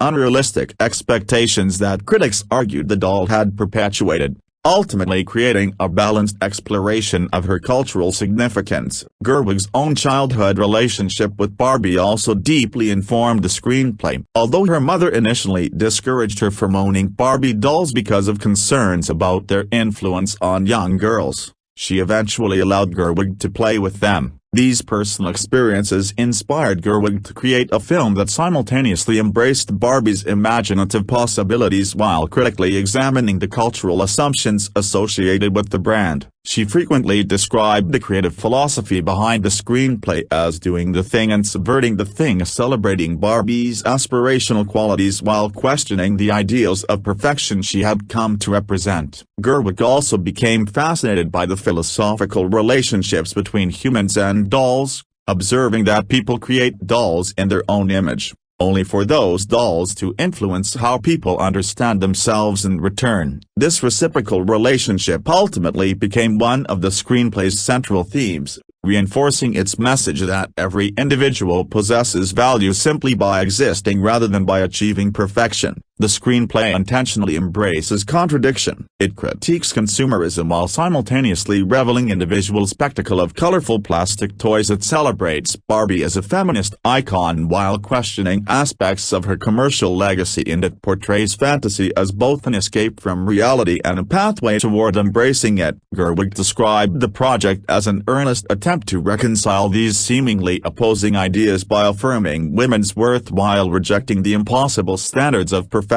unrealistic expectations that critics argued the doll had perpetuated, ultimately creating a balanced exploration of her cultural significance. Gerwig's own childhood relationship with Barbie also deeply informed the screenplay. Although her mother initially discouraged her from owning Barbie dolls because of concerns about their influence on young girls, she eventually allowed Gerwig to play with them. These personal experiences inspired Gerwig to create a film that simultaneously embraced Barbie's imaginative possibilities while critically examining the cultural assumptions associated with the brand. She frequently described the creative philosophy behind the screenplay as doing the thing and subverting the thing, celebrating Barbie's aspirational qualities while questioning the ideals of perfection she had come to represent. Gerwig also became fascinated by the philosophical relationships between humans and dolls, observing that people create dolls in their own image, only for those dolls to influence how people understand themselves in return. This reciprocal relationship ultimately became one of the screenplay's central themes, reinforcing its message that every individual possesses value simply by existing rather than by achieving perfection. The screenplay intentionally embraces contradiction. It critiques consumerism while simultaneously reveling in the visual spectacle of colorful plastic toys. It celebrates Barbie as a feminist icon while questioning aspects of her commercial legacy, and it portrays fantasy as both an escape from reality and a pathway toward embracing it. Gerwig described the project as an earnest attempt to reconcile these seemingly opposing ideas by affirming women's worth while rejecting the impossible standards of perfection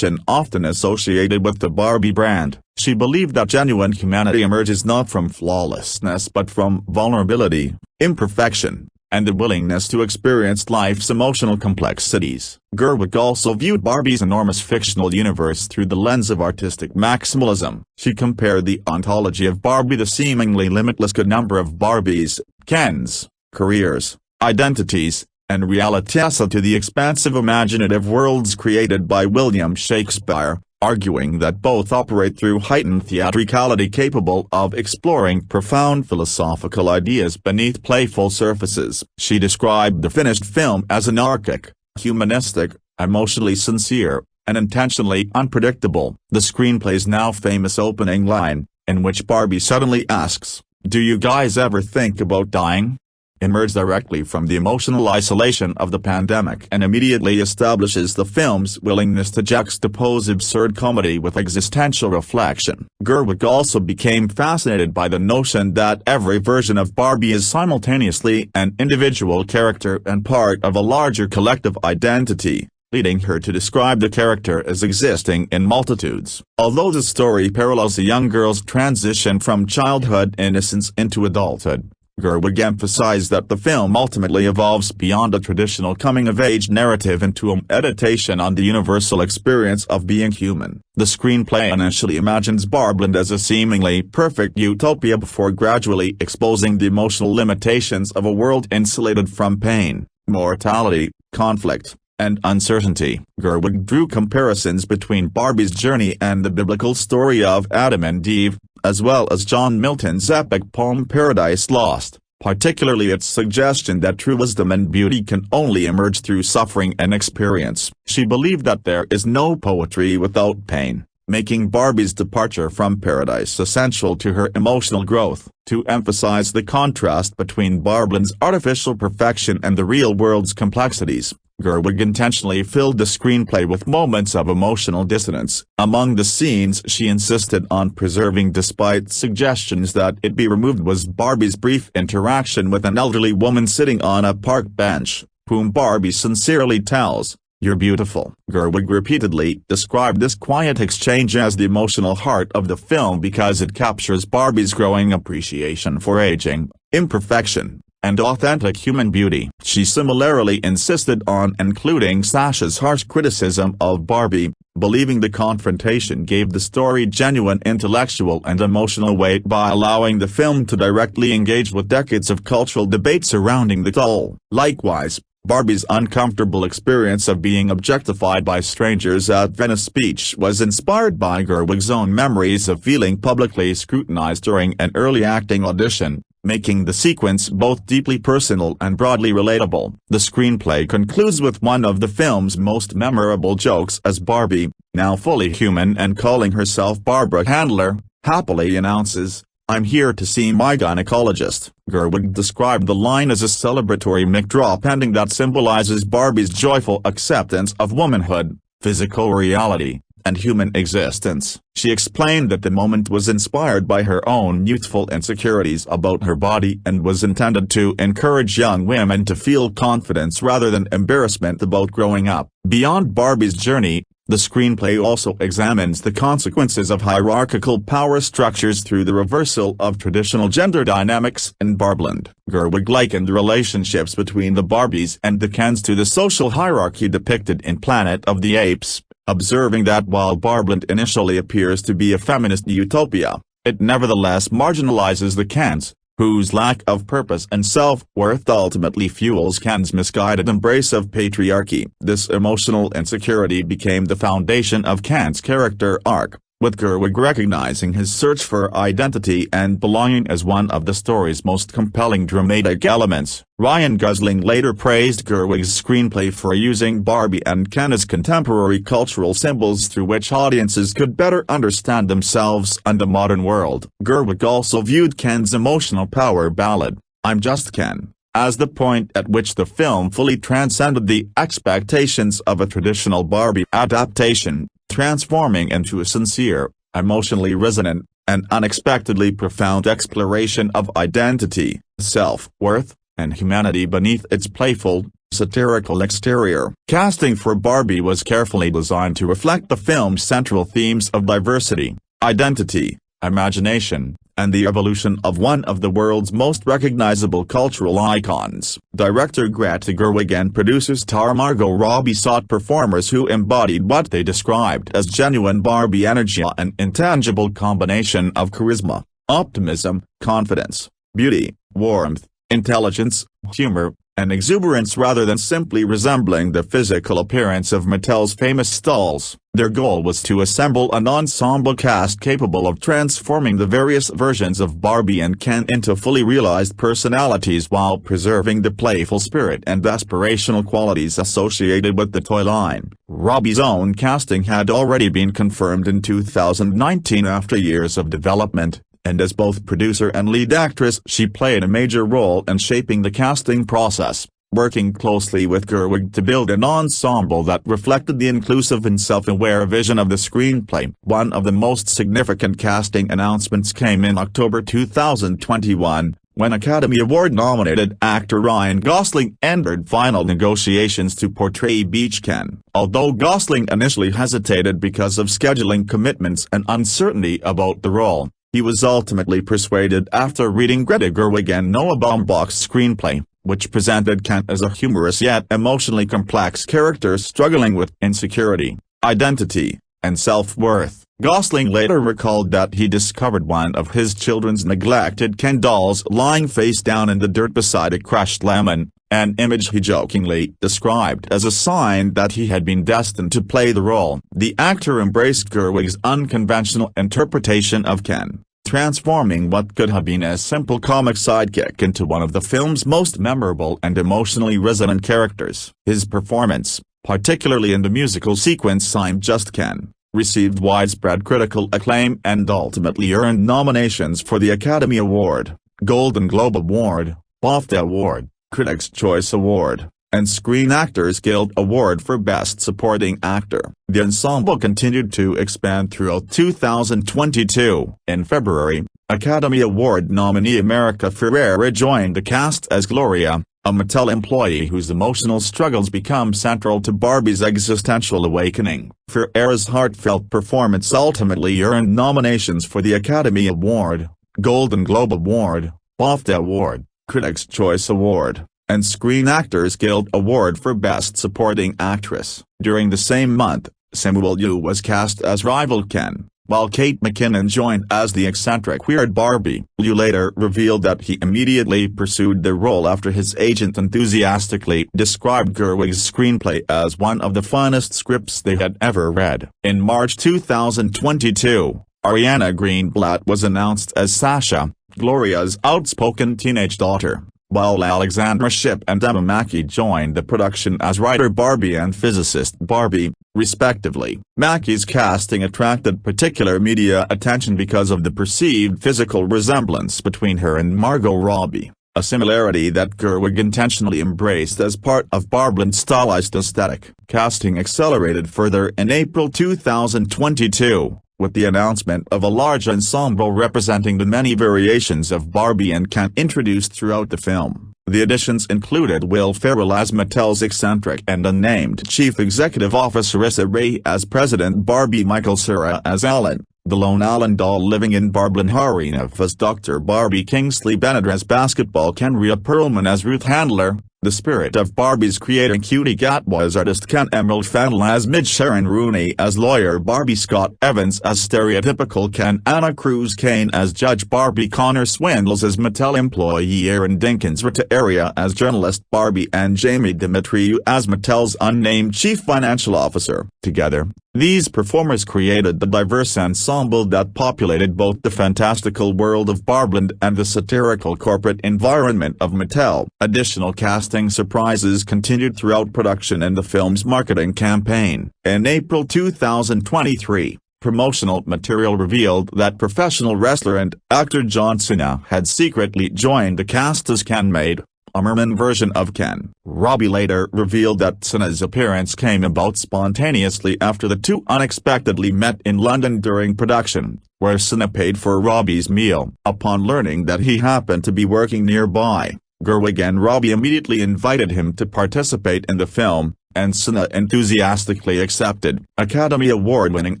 often associated with the Barbie brand. She believed that genuine humanity emerges not from flawlessness but from vulnerability, imperfection, and the willingness to experience life's emotional complexities. Gerwig also viewed Barbie's enormous fictional universe through the lens of artistic maximalism. She compared the ontology of Barbie, the seemingly limitless number of Barbies, Kens, careers, identities, and realities, to the expansive imaginative worlds created by William Shakespeare, arguing that both operate through heightened theatricality capable of exploring profound philosophical ideas beneath playful surfaces. She described the finished film as anarchic, humanistic, emotionally sincere, and intentionally unpredictable. The screenplay's now famous opening line, in which Barbie suddenly asks, "Do you guys ever think about dying?" emerged directly from the emotional isolation of the pandemic and immediately establishes the film's willingness to juxtapose absurd comedy with existential reflection. Gerwig also became fascinated by the notion that every version of Barbie is simultaneously an individual character and part of a larger collective identity, leading her to describe the character as existing in multitudes. Although the story parallels a young girl's transition from childhood innocence into adulthood, Gerwig emphasized that the film ultimately evolves beyond a traditional coming-of-age narrative into a meditation on the universal experience of being human. The screenplay initially imagines Barbieland as a seemingly perfect utopia before gradually exposing the emotional limitations of a world insulated from pain, mortality, conflict, and uncertainty. Gerwig drew comparisons between Barbie's journey and the biblical story of Adam and Eve, as well as John Milton's epic poem Paradise Lost, particularly its suggestion that true wisdom and beauty can only emerge through suffering and experience. She believed that there is no poetry without pain, making Barbie's departure from paradise essential to her emotional growth. To emphasize the contrast between Barbieland's artificial perfection and the real world's complexities, Gerwig intentionally filled the screenplay with moments of emotional dissonance. Among the scenes she insisted on preserving despite suggestions that it be removed was Barbie's brief interaction with an elderly woman sitting on a park bench, whom Barbie sincerely tells, "You're beautiful." Gerwig repeatedly described this quiet exchange as the emotional heart of the film because it captures Barbie's growing appreciation for aging, imperfection, and authentic human beauty. She similarly insisted on including Sasha's harsh criticism of Barbie, believing the confrontation gave the story genuine intellectual and emotional weight by allowing the film to directly engage with decades of cultural debate surrounding the doll. Likewise, Barbie's uncomfortable experience of being objectified by strangers at Venice Beach was inspired by Gerwig's own memories of feeling publicly scrutinized during an early acting audition, making the sequence both deeply personal and broadly relatable. The screenplay concludes with one of the film's most memorable jokes as Barbie, now fully human and calling herself Barbara Handler, happily announces, "I'm here to see my gynecologist." Gerwig described the line as a celebratory mic drop ending that symbolizes Barbie's joyful acceptance of womanhood, physical reality, and human existence. She explained that the moment was inspired by her own youthful insecurities about her body and was intended to encourage young women to feel confidence rather than embarrassment about growing up. Beyond Barbie's journey, the screenplay also examines the consequences of hierarchical power structures through the reversal of traditional gender dynamics in Barbieland. Gerwig likened relationships between the Barbies and the Kens to the social hierarchy depicted in Planet of the Apes, observing that while Barbieland initially appears to be a feminist utopia, it nevertheless marginalizes the Kens, whose lack of purpose and self-worth ultimately fuels Ken's misguided embrace of patriarchy. This emotional insecurity became the foundation of Ken's character arc, with Gerwig recognizing his search for identity and belonging as one of the story's most compelling dramatic elements. Ryan Gosling later praised Gerwig's screenplay for using Barbie and Ken as contemporary cultural symbols through which audiences could better understand themselves and the modern world. Gerwig also viewed Ken's emotional power ballad, "I'm Just Ken," as the point at which the film fully transcended the expectations of a traditional Barbie adaptation, transforming into a sincere, emotionally resonant, and unexpectedly profound exploration of identity, self-worth, and humanity beneath its playful, satirical exterior. Casting for Barbie was carefully designed to reflect the film's central themes of diversity, identity, imagination, and the evolution of one of the world's most recognizable cultural icons. Director Greta Gerwig and producer star Margot Robbie sought performers who embodied what they described as genuine Barbie energy, an intangible combination of charisma, optimism, confidence, beauty, warmth, intelligence, humor, and exuberance rather than simply resembling the physical appearance of Mattel's famous dolls. Their goal was to assemble an ensemble cast capable of transforming the various versions of Barbie and Ken into fully realized personalities while preserving the playful spirit and aspirational qualities associated with the toy line. Robbie's own casting had already been confirmed in 2019 after years of development, and as both producer and lead actress she played a major role in shaping the casting process, working closely with Gerwig to build an ensemble that reflected the inclusive and self-aware vision of the screenplay. One of the most significant casting announcements came in October 2021, when Academy Award-nominated actor Ryan Gosling entered final negotiations to portray Beach Ken. Although Gosling initially hesitated because of scheduling commitments and uncertainty about the role, he was ultimately persuaded after reading Greta Gerwig and Noah Baumbach's screenplay, which presented Ken as a humorous yet emotionally complex character struggling with insecurity, identity, and self-worth. Gosling later recalled that he discovered one of his children's neglected Ken dolls lying face down in the dirt beside a crushed lemon, an image he jokingly described as a sign that he had been destined to play the role. The actor embraced Gerwig's unconventional interpretation of Ken, transforming what could have been a simple comic sidekick into one of the film's most memorable and emotionally resonant characters. His performance, particularly in the musical sequence "I'm Just Ken," received widespread critical acclaim and ultimately earned nominations for the Academy Award, Golden Globe Award, BAFTA Award, Critics' Choice Award, and Screen Actors Guild Award for Best Supporting Actor. The ensemble continued to expand throughout 2022. In February, Academy Award nominee America Ferrera joined the cast as Gloria, a Mattel employee whose emotional struggles become central to Barbie's existential awakening. Ferrera's heartfelt performance ultimately earned nominations for the Academy Award, Golden Globe Award, BAFTA Award, Critics' Choice Award, and Screen Actors Guild Award for Best Supporting Actress. During the same month, Samuel Yu was cast as rival Ken, while Kate McKinnon joined as the eccentric weird Barbie. Yu later revealed that he immediately pursued the role after his agent enthusiastically described Gerwig's screenplay as one of the finest scripts they had ever read. In March 2022, Ariana Greenblatt was announced as Sasha, Gloria's outspoken teenage daughter, while Alexandra Shipp and Emma Mackey joined the production as writer Barbie and physicist Barbie, respectively. Mackey's casting attracted particular media attention because of the perceived physical resemblance between her and Margot Robbie, a similarity that Gerwig intentionally embraced as part of Barbie's stylized aesthetic. Casting accelerated further in April 2022. With the announcement of a large ensemble representing the many variations of Barbie and Ken introduced throughout the film. The additions included Will Ferrell as Mattel's eccentric and unnamed Chief Executive Officer, Issa Rae as President Barbie, Michael Cera as Alan, the lone Alan doll living in Barbie, Harinoff as Dr. Barbie, Kingsley Bennett as basketball Ken, Rhea Perlman as Ruth Handler, the spirit of Barbie's creator Cutie Gatwas artist Ken, Emerald Fennell as Midge, Sharon Rooney as lawyer Barbie, Scott Evans as stereotypical Ken, Anna Cruz Kane as Judge Barbie, Connor Swindles as Mattel employee Aaron Dinkins, Rita Area as journalist Barbie, and Jamie Demetriou as Mattel's unnamed chief financial officer. Together, these performers created the diverse ensemble that populated both the fantastical world of Barbie and the satirical corporate environment of Mattel. Additional casting surprises continued throughout production and the film's marketing campaign. In April 2023, promotional material revealed that professional wrestler and actor John Cena had secretly joined the cast as Ken Maid, a merman version of Ken. Robbie later revealed that Cena's appearance came about spontaneously after the two unexpectedly met in London during production, where Cena paid for Robbie's meal. Upon learning that he happened to be working nearby, Gerwig and Robbie immediately invited him to participate in the film, and Cena enthusiastically accepted. Academy Award-winning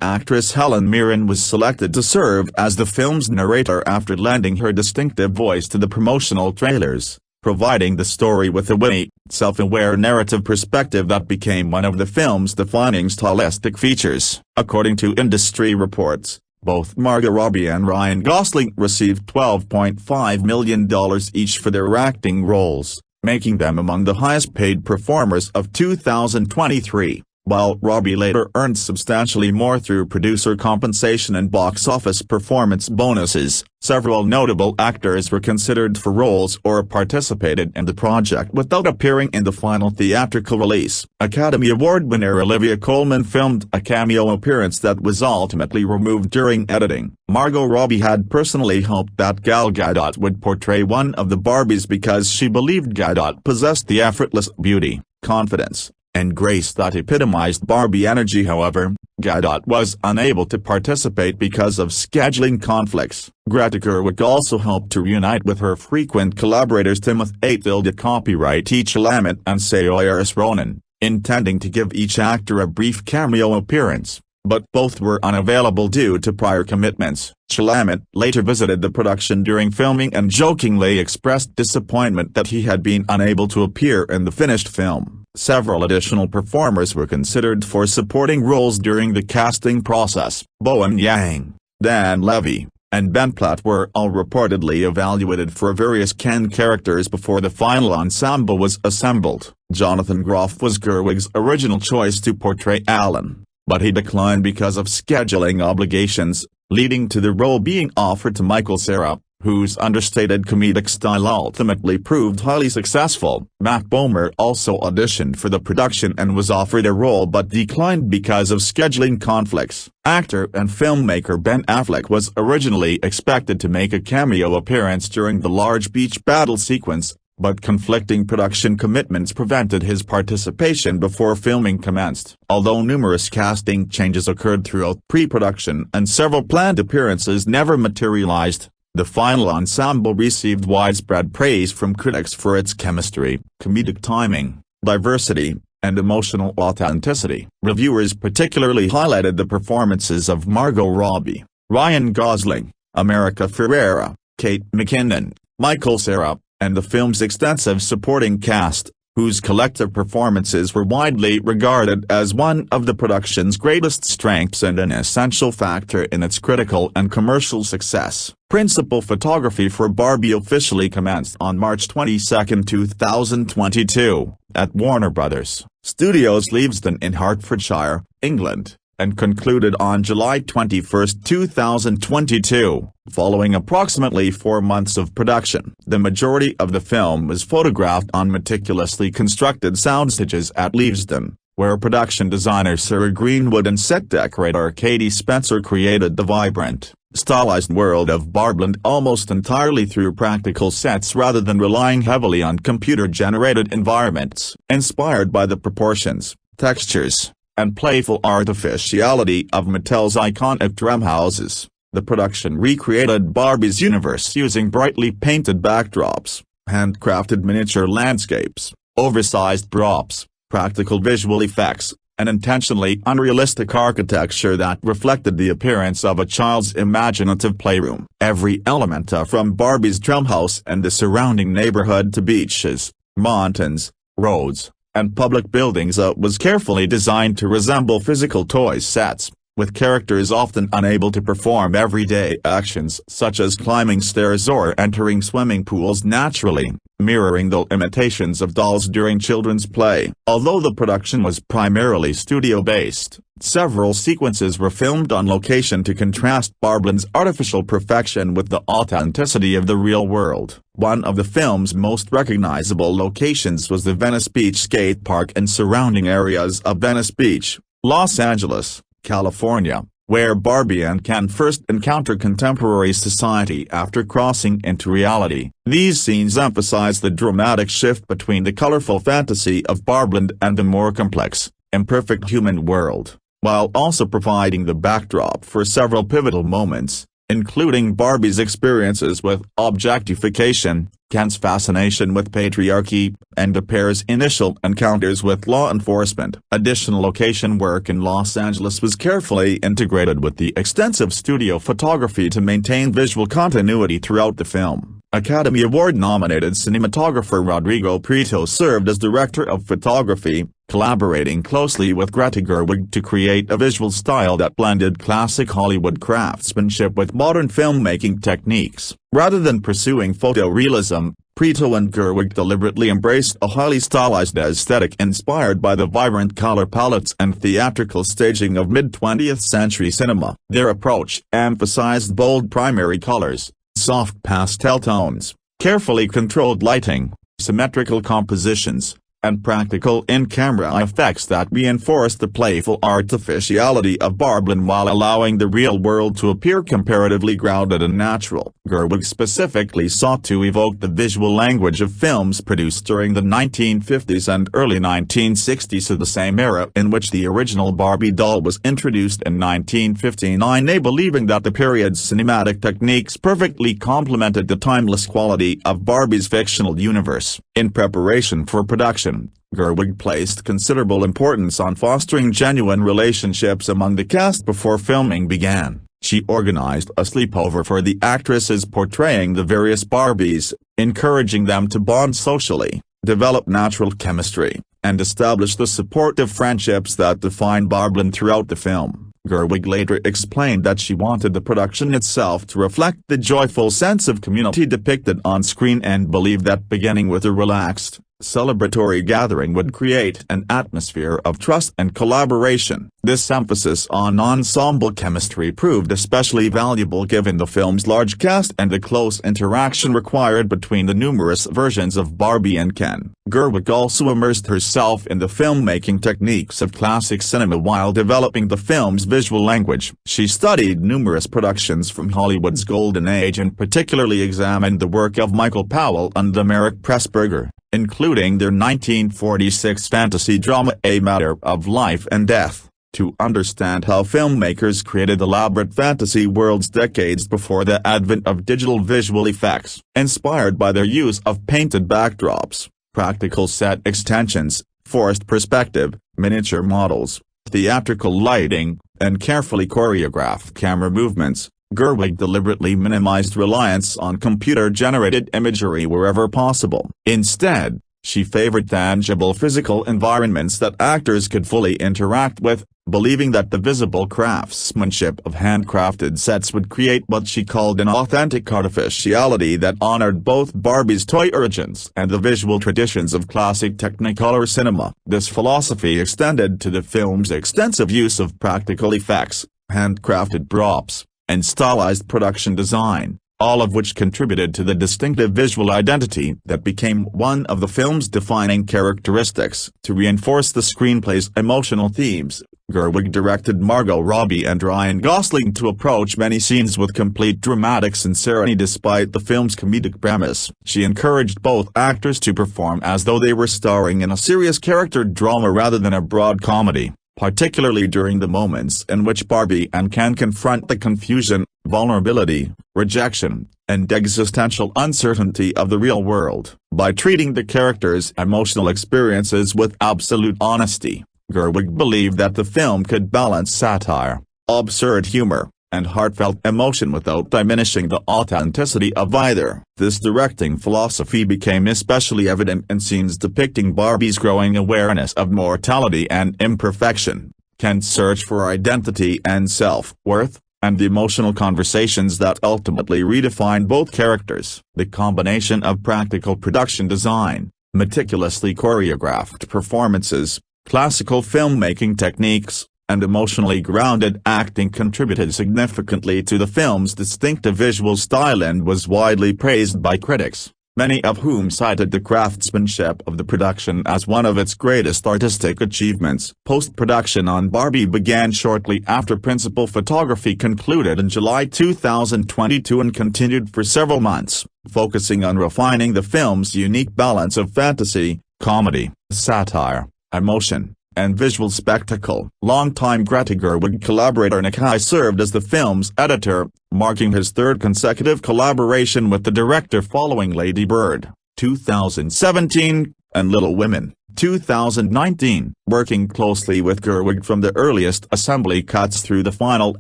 actress Helen Mirren was selected to serve as the film's narrator after lending her distinctive voice to the promotional trailers, providing the story with a witty, self-aware narrative perspective that became one of the film's defining stylistic features. According to industry reports, both Margot Robbie and Ryan Gosling received $12.5 million each for their acting roles, making them among the highest-paid performers of 2023. While Robbie later earned substantially more through producer compensation and box office performance bonuses, several notable actors were considered for roles or participated in the project without appearing in the final theatrical release. Academy Award winner Olivia Colman filmed a cameo appearance that was ultimately removed during editing. Margot Robbie had personally hoped that Gal Gadot would portray one of the Barbies because she believed Gadot possessed the effortless beauty, confidence, and grace that epitomized Barbie energy. However, Gadot was unable to participate because of scheduling conflicts. Greta Gerwig also hoped to reunite with her frequent collaborators Timothée Chalamet and Saoirse Ronan, intending to give each actor a brief cameo appearance, but both were unavailable due to prior commitments. Chalamet later visited the production during filming and jokingly expressed disappointment that he had been unable to appear in the finished film. Several additional performers were considered for supporting roles during the casting process. Bowen Yang, Dan Levy, and Ben Platt were all reportedly evaluated for various Ken characters before the final ensemble was assembled. Jonathan Groff was Gerwig's original choice to portray Alan, but he declined because of scheduling obligations, leading to the role being offered to Michael Cera, whose understated comedic style ultimately proved highly successful. Matt Bomer also auditioned for the production and was offered a role but declined because of scheduling conflicts. Actor and filmmaker Ben Affleck was originally expected to make a cameo appearance during the large beach battle sequence, but conflicting production commitments prevented his participation before filming commenced. Although numerous casting changes occurred throughout pre-production and several planned appearances never materialized, The final ensemble received widespread praise from critics for its chemistry, comedic timing, diversity, and emotional authenticity. Reviewers particularly highlighted the performances of Margot Robbie, Ryan Gosling, America Ferrera, Kate McKinnon, Michael Cera, and the film's extensive supporting cast, whose collective performances were widely regarded as one of the production's greatest strengths and an essential factor in its critical and commercial success. Principal photography for Barbie officially commenced on March 22, 2022, at Warner Bros. Studios Leavesden in Hertfordshire, England, and concluded on July 21, 2022, following approximately 4 months of production. The majority of the film was photographed on meticulously constructed soundstages at Leavesden, where production designer Sarah Greenwood and set decorator Katie Spencer created the vibrant, stylized world of Barbieland almost entirely through practical sets rather than relying heavily on computer-generated environments. Inspired by the proportions, textures, and playful artificiality of Mattel's iconic drum houses, the production recreated Barbie's universe using brightly painted backdrops, handcrafted miniature landscapes, oversized props, practical visual effects, and intentionally unrealistic architecture that reflected the appearance of a child's imaginative playroom. Every element from Barbie's drumhouse and the surrounding neighborhood to beaches, mountains, roads, and public buildings was carefully designed to resemble physical toy sets, with characters often unable to perform everyday actions such as climbing stairs or entering swimming pools naturally, mirroring the limitations of dolls during children's play. Although the production was primarily studio-based, several sequences were filmed on location to contrast Barbieland's artificial perfection with the authenticity of the real world. One of the film's most recognizable locations was the Venice Beach skate park and surrounding areas of Venice Beach, Los Angeles, California, where Barbie and Ken first encounter contemporary society after crossing into reality. These scenes emphasize the dramatic shift between the colorful fantasy of Barbieland and the more complex, imperfect human world, while also providing the backdrop for several pivotal moments, including Barbie's experiences with objectification, Ken's fascination with patriarchy, and the pair's initial encounters with law enforcement. Additional location work in Los Angeles was carefully integrated with the extensive studio photography to maintain visual continuity throughout the film. Academy Award-nominated cinematographer Rodrigo Prieto served as director of photography, collaborating closely with Greta Gerwig to create a visual style that blended classic Hollywood craftsmanship with modern filmmaking techniques. Rather than pursuing photorealism, Prieto and Gerwig deliberately embraced a highly stylized aesthetic inspired by the vibrant color palettes and theatrical staging of mid-20th century cinema. Their approach emphasized bold primary colors, soft pastel tones, carefully controlled lighting, symmetrical compositions, and practical in-camera effects that reinforced the playful artificiality of Barbieland while allowing the real world to appear comparatively grounded and natural. Gerwig specifically sought to evoke the visual language of films produced during the 1950s and early 1960s, the same era in which the original Barbie doll was introduced in 1959, believing that the period's cinematic techniques perfectly complemented the timeless quality of Barbie's fictional universe. In preparation for production, Gerwig placed considerable importance on fostering genuine relationships among the cast before filming began. She organized a sleepover for the actresses portraying the various Barbies, encouraging them to bond socially, develop natural chemistry, and establish the supportive friendships that define Barbieland throughout the film. Gerwig later explained that she wanted the production itself to reflect the joyful sense of community depicted on screen and believed that beginning with a relaxed, celebratory gathering would create an atmosphere of trust and collaboration. This emphasis on ensemble chemistry proved especially valuable given the film's large cast and the close interaction required between the numerous versions of Barbie and Ken. Gerwig also immersed herself in the filmmaking techniques of classic cinema while developing the film's visual language. She studied numerous productions from Hollywood's golden age and particularly examined the work of Michael Powell and Merrick Pressburger, including their 1946 fantasy drama A Matter of Life and Death. To understand how filmmakers created elaborate fantasy worlds decades before the advent of digital visual effects, inspired by their use of painted backdrops, practical set extensions, forced perspective, miniature models, theatrical lighting, and carefully choreographed camera movements, Gerwig deliberately minimized reliance on computer-generated imagery wherever possible. Instead, she favored tangible physical environments that actors could fully interact with, believing that the visible craftsmanship of handcrafted sets would create what she called an authentic artificiality that honored both Barbie's toy origins and the visual traditions of classic Technicolor cinema. This philosophy extended to the film's extensive use of practical effects, handcrafted props, and stylized production design, all of which contributed to the distinctive visual identity that became one of the film's defining characteristics. To reinforce the screenplay's emotional themes, Gerwig directed Margot Robbie and Ryan Gosling to approach many scenes with complete dramatic sincerity despite the film's comedic premise. She encouraged both actors to perform as though they were starring in a serious character drama rather than a broad comedy, particularly during the moments in which Barbie and Ken confront the confusion, vulnerability, rejection, and existential uncertainty of the real world. By treating the characters' emotional experiences with absolute honesty, Gerwig believed that the film could balance satire, absurd humor, and heartfelt emotion without diminishing the authenticity of either. This directing philosophy became especially evident in scenes depicting Barbie's growing awareness of mortality and imperfection, Ken's search for identity and self-worth, and the emotional conversations that ultimately redefined both characters. The combination of practical production design, meticulously choreographed performances, classical filmmaking techniques, and emotionally grounded acting contributed significantly to the film's distinctive visual style and was widely praised by critics, many of whom cited the craftsmanship of the production as one of its greatest artistic achievements. Post-production on Barbie began shortly after principal photography concluded in July 2022 and continued for several months, focusing on refining the film's unique balance of fantasy, comedy, satire, emotion, and visual spectacle. Longtime Greta Gerwig collaborator Issa served as the film's editor, marking his third consecutive collaboration with the director following Lady Bird, 2017, and Little Women, 2019. Working closely with Gerwig from the earliest assembly cuts through the final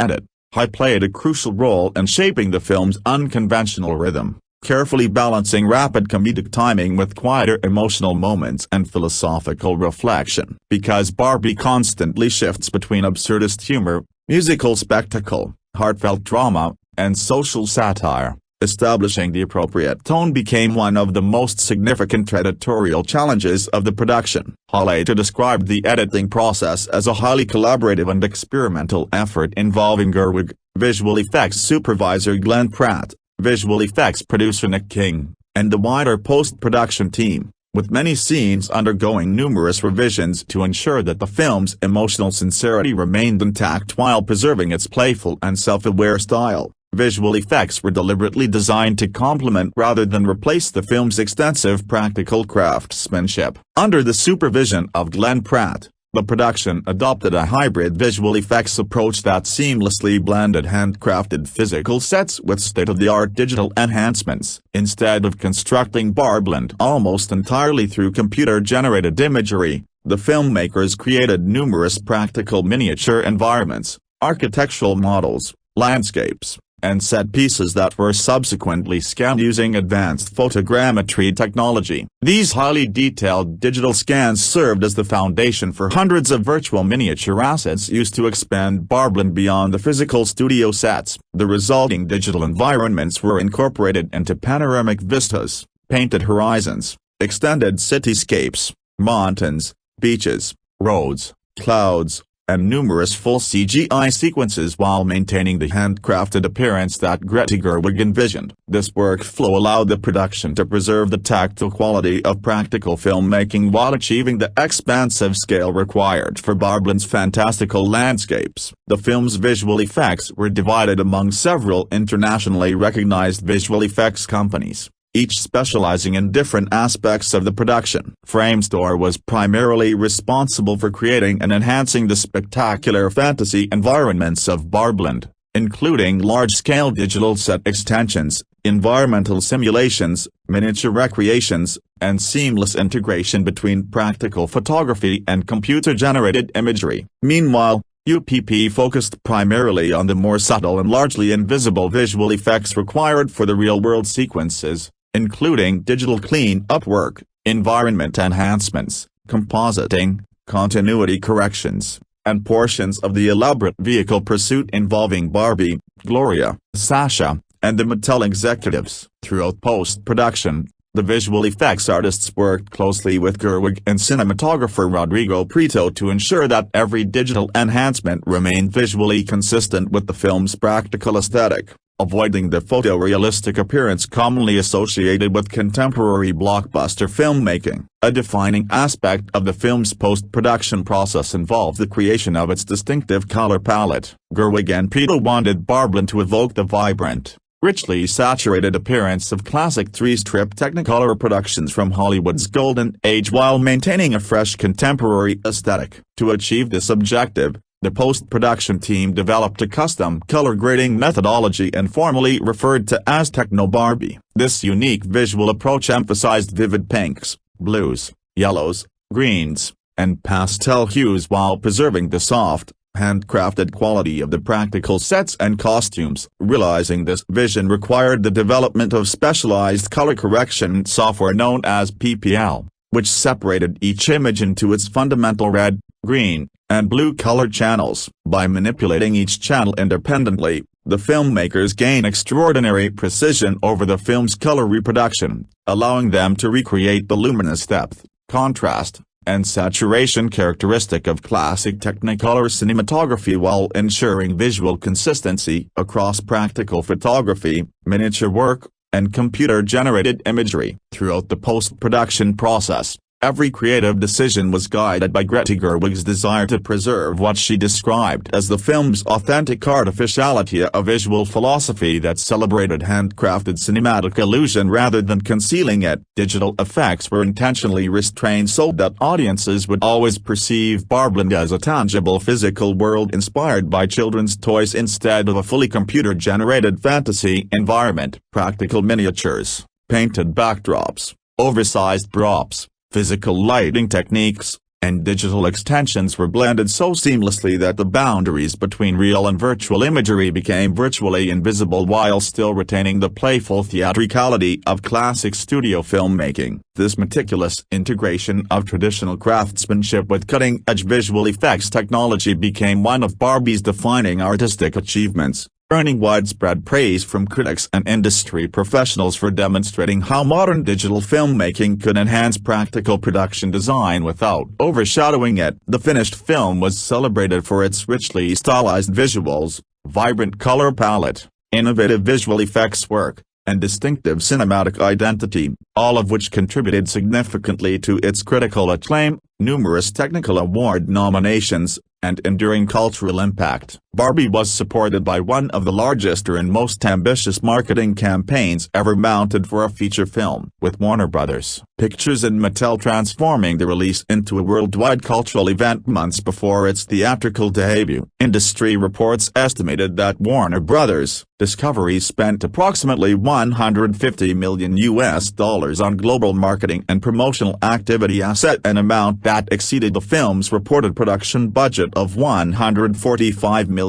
edit, Issa played a crucial role in shaping the film's unconventional rhythm, carefully balancing rapid comedic timing with quieter emotional moments and philosophical reflection. Because Barbie constantly shifts between absurdist humor, musical spectacle, heartfelt drama, and social satire, establishing the appropriate tone became one of the most significant editorial challenges of the production. Later described the editing process as a highly collaborative and experimental effort involving Gerwig, visual effects supervisor Glenn Pratt, visual effects producer Nick King, and the wider post-production team, with many scenes undergoing numerous revisions to ensure that the film's emotional sincerity remained intact while preserving its playful and self-aware style. Visual effects were deliberately designed to complement rather than replace the film's extensive practical craftsmanship. Under the supervision of Glenn Pratt, the production adopted a hybrid visual effects approach that seamlessly blended handcrafted physical sets with state-of-the-art digital enhancements. Instead of constructing Barbland almost entirely through computer-generated imagery, the filmmakers created numerous practical miniature environments, architectural models, landscapes, and set pieces that were subsequently scanned using advanced photogrammetry technology. These highly detailed digital scans served as the foundation for hundreds of virtual miniature assets used to expand Barbland beyond the physical studio sets. The resulting digital environments were incorporated into panoramic vistas, painted horizons, extended cityscapes, mountains, beaches, roads, clouds, and numerous full CGI sequences while maintaining the handcrafted appearance that Greta Gerwig envisioned. This workflow allowed the production to preserve the tactile quality of practical filmmaking while achieving the expansive scale required for Barbland's fantastical landscapes. The film's visual effects were divided among several internationally recognized visual effects companies, each specializing in different aspects of the production. Framestore was primarily responsible for creating and enhancing the spectacular fantasy environments of Barbieland, including large-scale digital set extensions, environmental simulations, miniature recreations, and seamless integration between practical photography and computer-generated imagery. Meanwhile, UPP focused primarily on the more subtle and largely invisible visual effects required for the real-world sequences, including digital clean-up work, environment enhancements, compositing, continuity corrections, and portions of the elaborate vehicle pursuit involving Barbie, Gloria, Sasha, and the Mattel executives. Throughout post-production, the visual effects artists worked closely with Gerwig and cinematographer Rodrigo Prieto to ensure that every digital enhancement remained visually consistent with the film's practical aesthetic, avoiding the photorealistic appearance commonly associated with contemporary blockbuster filmmaking. A defining aspect of the film's post-production process involved the creation of its distinctive color palette. Gerwig and Prieto wanted Barbieland to evoke the vibrant, richly saturated appearance of classic three-strip Technicolor productions from Hollywood's golden age while maintaining a fresh contemporary aesthetic. To achieve this objective, the post-production team developed a custom color grading methodology informally referred to as Techno Barbie. This unique visual approach emphasized vivid pinks, blues, yellows, greens, and pastel hues while preserving the soft, handcrafted quality of the practical sets and costumes. Realizing this vision required the development of specialized color correction software known as PPL, which separated each image into its fundamental red, green, and blue color channels. By manipulating each channel independently, the filmmakers gain extraordinary precision over the film's color reproduction, allowing them to recreate the luminous depth, contrast, and saturation characteristic of classic Technicolor cinematography while ensuring visual consistency across practical photography, miniature work, and computer-generated imagery. Throughout the post-production process, every creative decision was guided by Greta Gerwig's desire to preserve what she described as the film's authentic artificiality, a visual philosophy that celebrated handcrafted cinematic illusion rather than concealing it. Digital effects were intentionally restrained so that audiences would always perceive Barbieland as a tangible physical world inspired by children's toys instead of a fully computer-generated fantasy environment. Practical miniatures, painted backdrops, oversized props, physical lighting techniques, and digital extensions were blended so seamlessly that the boundaries between real and virtual imagery became virtually invisible while still retaining the playful theatricality of classic studio filmmaking. This meticulous integration of traditional craftsmanship with cutting-edge visual effects technology became one of Barbie's defining artistic achievements, earning widespread praise from critics and industry professionals for demonstrating how modern digital filmmaking could enhance practical production design without overshadowing it. The finished film was celebrated for its richly stylized visuals, vibrant color palette, innovative visual effects work, and distinctive cinematic identity, all of which contributed significantly to its critical acclaim, numerous technical award nominations, and enduring cultural impact. Barbie was supported by one of the largest and most ambitious marketing campaigns ever mounted for a feature film, with Warner Bros. Pictures and Mattel transforming the release into a worldwide cultural event months before its theatrical debut. Industry reports estimated that Warner Bros. Discovery spent approximately $150 million on global marketing and promotional activity, an amount that exceeded the film's reported production budget of $145 million.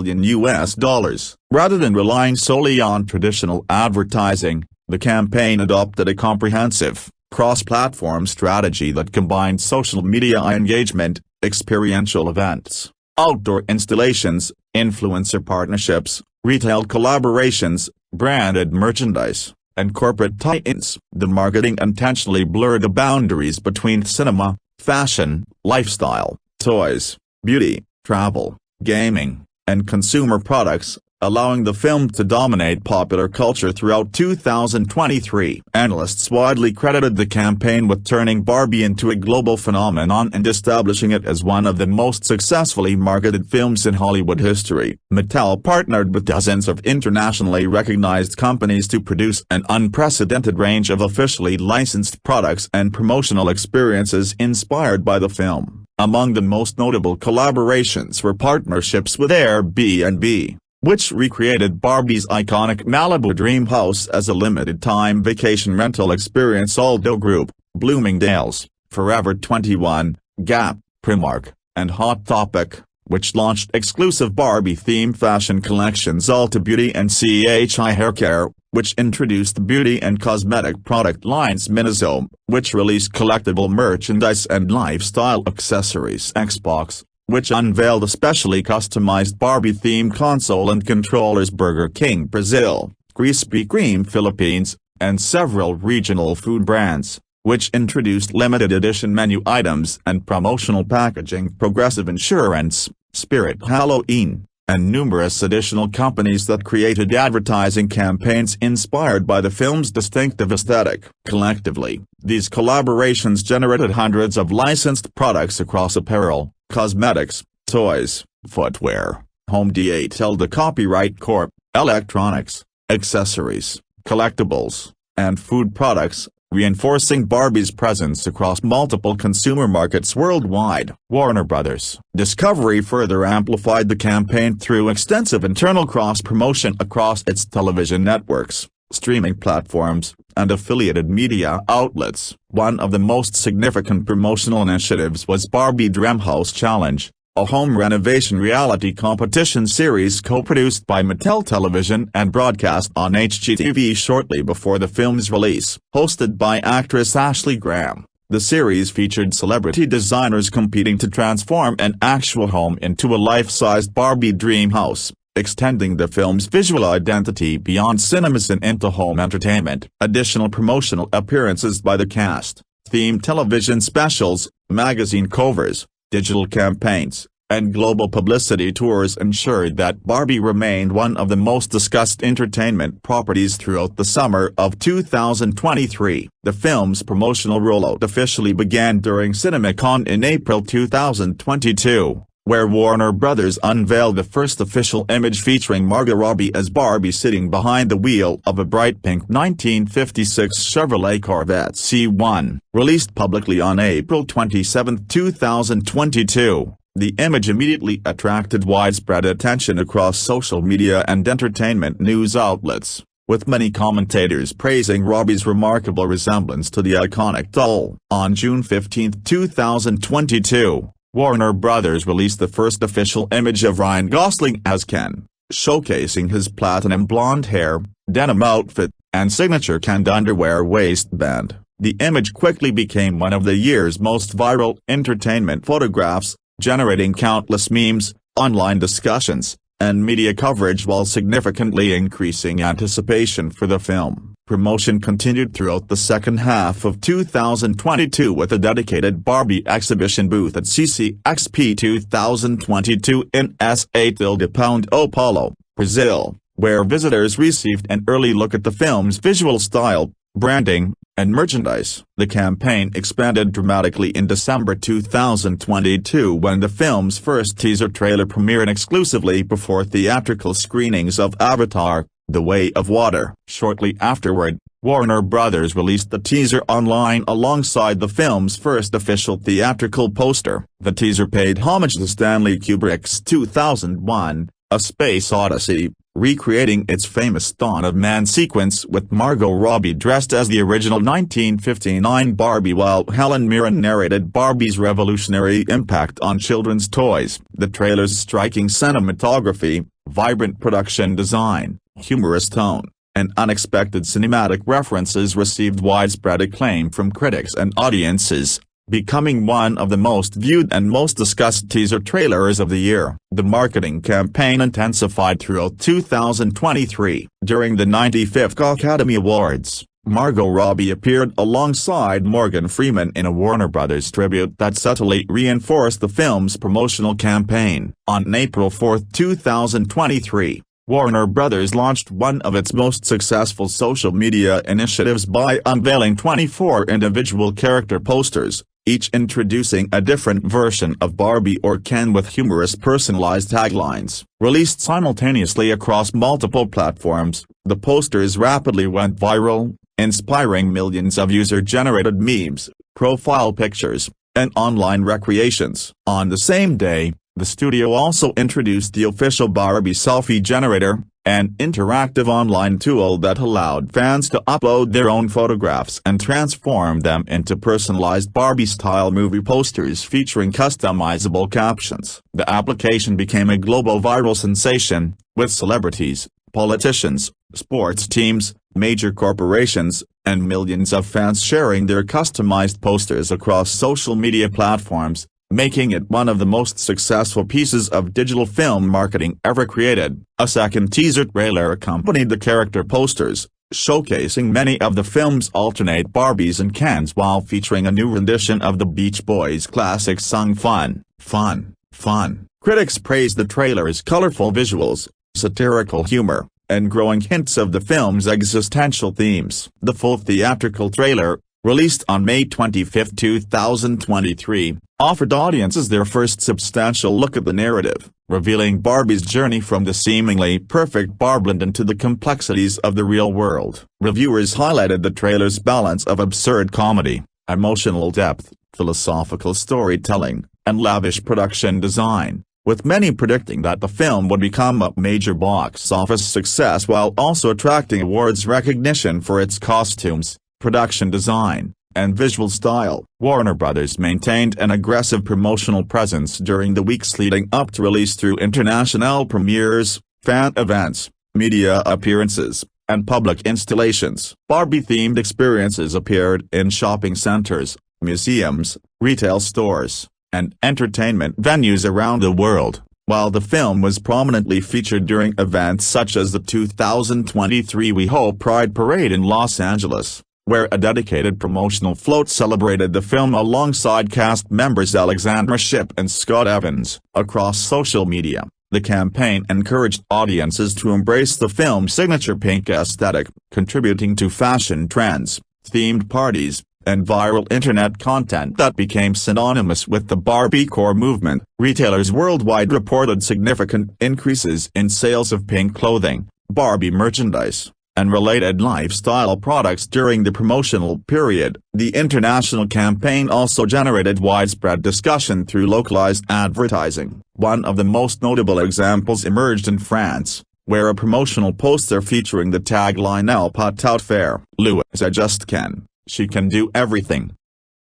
Rather than relying solely on traditional advertising, the campaign adopted a comprehensive, cross-platform strategy that combined social media engagement, experiential events, outdoor installations, influencer partnerships, retail collaborations, branded merchandise, and corporate tie-ins. The marketing intentionally blurred the boundaries between cinema, fashion, lifestyle, toys, beauty, travel, gaming, and consumer products, allowing the film to dominate popular culture throughout 2023. Analysts widely credited the campaign with turning Barbie into a global phenomenon and establishing it as one of the most successfully marketed films in Hollywood history. Mattel partnered with dozens of internationally recognized companies to produce an unprecedented range of officially licensed products and promotional experiences inspired by the film. Among the most notable collaborations were partnerships with Airbnb, which recreated Barbie's iconic Malibu dream house as a limited-time vacation rental experience. Aldo Group, Bloomingdale's, Forever 21, Gap, Primark, and Hot Topic, which launched exclusive Barbie-themed fashion collections. Ulta Beauty and CHI Haircare, which introduced beauty and cosmetic product lines. Miniso, which released collectible merchandise and lifestyle accessories. Xbox, which unveiled a specially customized Barbie-themed console and controllers. Burger King Brazil, Krispy Kreme Philippines, and several regional food brands, which introduced limited edition menu items and promotional packaging. Progressive Insurance, Spirit Halloween, and numerous additional companies that created advertising campaigns inspired by the film's distinctive aesthetic. Collectively, these collaborations generated hundreds of licensed products across apparel, cosmetics, toys, footwear, home detail, the Copyright Corp, electronics, accessories, collectibles, and food products, reinforcing Barbie's presence across multiple consumer markets worldwide. Warner Bros. Discovery further amplified the campaign through extensive internal cross-promotion across its television networks, streaming platforms, and affiliated media outlets. One of the most significant promotional initiatives was Barbie Dreamhouse Challenge, a home renovation reality competition series co-produced by Mattel Television and broadcast on HGTV shortly before the film's release. Hosted by actress Ashley Graham, the series featured celebrity designers competing to transform an actual home into a life-sized Barbie dream house, extending the film's visual identity beyond cinemas and into home entertainment. Additional promotional appearances by the cast, themed television specials, magazine covers, digital campaigns, and global publicity tours ensured that Barbie remained one of the most discussed entertainment properties throughout the summer of 2023. The film's promotional rollout officially began during CinemaCon in April 2022, where Warner Bros. Unveiled the first official image featuring Margot Robbie as Barbie sitting behind the wheel of a bright pink 1956 Chevrolet Corvette C1. Released publicly on April 27, 2022, the image immediately attracted widespread attention across social media and entertainment news outlets, with many commentators praising Robbie's remarkable resemblance to the iconic doll. On June 15, 2022, Warner Bros. Released the first official image of Ryan Gosling as Ken, showcasing his platinum blonde hair, denim outfit, and signature canned underwear waistband. The image quickly became one of the year's most viral entertainment photographs, generating countless memes, online discussions, and media coverage while significantly increasing anticipation for the film. Promotion continued throughout the second half of 2022 with a dedicated Barbie exhibition booth at CCXP 2022 in São Paulo, Brazil, where visitors received an early look at the film's visual style, branding, and merchandise. The campaign expanded dramatically in December 2022 when the film's first teaser trailer premiered exclusively before theatrical screenings of Avatar: The Way of Water. Shortly afterward, Warner Bros. Released the teaser online alongside the film's first official theatrical poster. The teaser paid homage to Stanley Kubrick's 2001, A Space Odyssey, recreating its famous Dawn of Man sequence with Margot Robbie dressed as the original 1959 Barbie while Helen Mirren narrated Barbie's revolutionary impact on children's toys. The trailer's striking cinematography, vibrant production design, humorous tone, and unexpected cinematic references received widespread acclaim from critics and audiences, becoming one of the most viewed and most discussed teaser trailers of the year. The marketing campaign intensified throughout 2023. During the 95th Academy Awards, Margot Robbie appeared alongside Morgan Freeman in a Warner Bros. Tribute that subtly reinforced the film's promotional campaign. On April 4, 2023, Warner Brothers launched one of its most successful social media initiatives by unveiling 24 individual character posters, each introducing a different version of Barbie or Ken with humorous personalized taglines. Released simultaneously across multiple platforms, the posters rapidly went viral, inspiring millions of user-generated memes, profile pictures, and online recreations. On the same day, the studio also introduced the official Barbie selfie generator, an interactive online tool that allowed fans to upload their own photographs and transform them into personalized Barbie-style movie posters featuring customizable captions. The application became a global viral sensation, with celebrities, politicians, sports teams, major corporations, and millions of fans sharing their customized posters across social media platforms, making it one of the most successful pieces of digital film marketing ever created. A second teaser trailer accompanied the character posters, showcasing many of the film's alternate Barbies and Kens while featuring a new rendition of the Beach Boys' classic song Fun, Fun, Fun. Critics praised the trailer's colorful visuals, satirical humor, and growing hints of the film's existential themes. The full theatrical trailer, released on May 25, 2023, offered audiences their first substantial look at the narrative, revealing Barbie's journey from the seemingly perfect Barbland into the complexities of the real world. Reviewers highlighted the trailer's balance of absurd comedy, emotional depth, philosophical storytelling, and lavish production design, with many predicting that the film would become a major box office success while also attracting awards recognition for its costumes, production design, and visual style. Warner Brothers maintained an aggressive promotional presence during the weeks leading up to release through international premieres, fan events, media appearances, and public installations. Barbie-themed experiences appeared in shopping centers, museums, retail stores, and entertainment venues around the world, while the film was prominently featured during events such as the 2023 WeHo Pride Parade in Los Angeles, where a dedicated promotional float celebrated the film alongside cast members Alexandra Shipp and Scott Evans. Across social media, the campaign encouraged audiences to embrace the film's signature pink aesthetic, contributing to fashion trends, themed parties, and viral internet content that became synonymous with the Barbie core movement. Retailers worldwide reported significant increases in sales of pink clothing, Barbie merchandise, and related lifestyle products during the promotional period. The international campaign also generated widespread discussion through localized advertising. One of the most notable examples emerged in France, where a promotional poster featuring the tagline "Elle peut tout faire, Louis just can, she can do everything.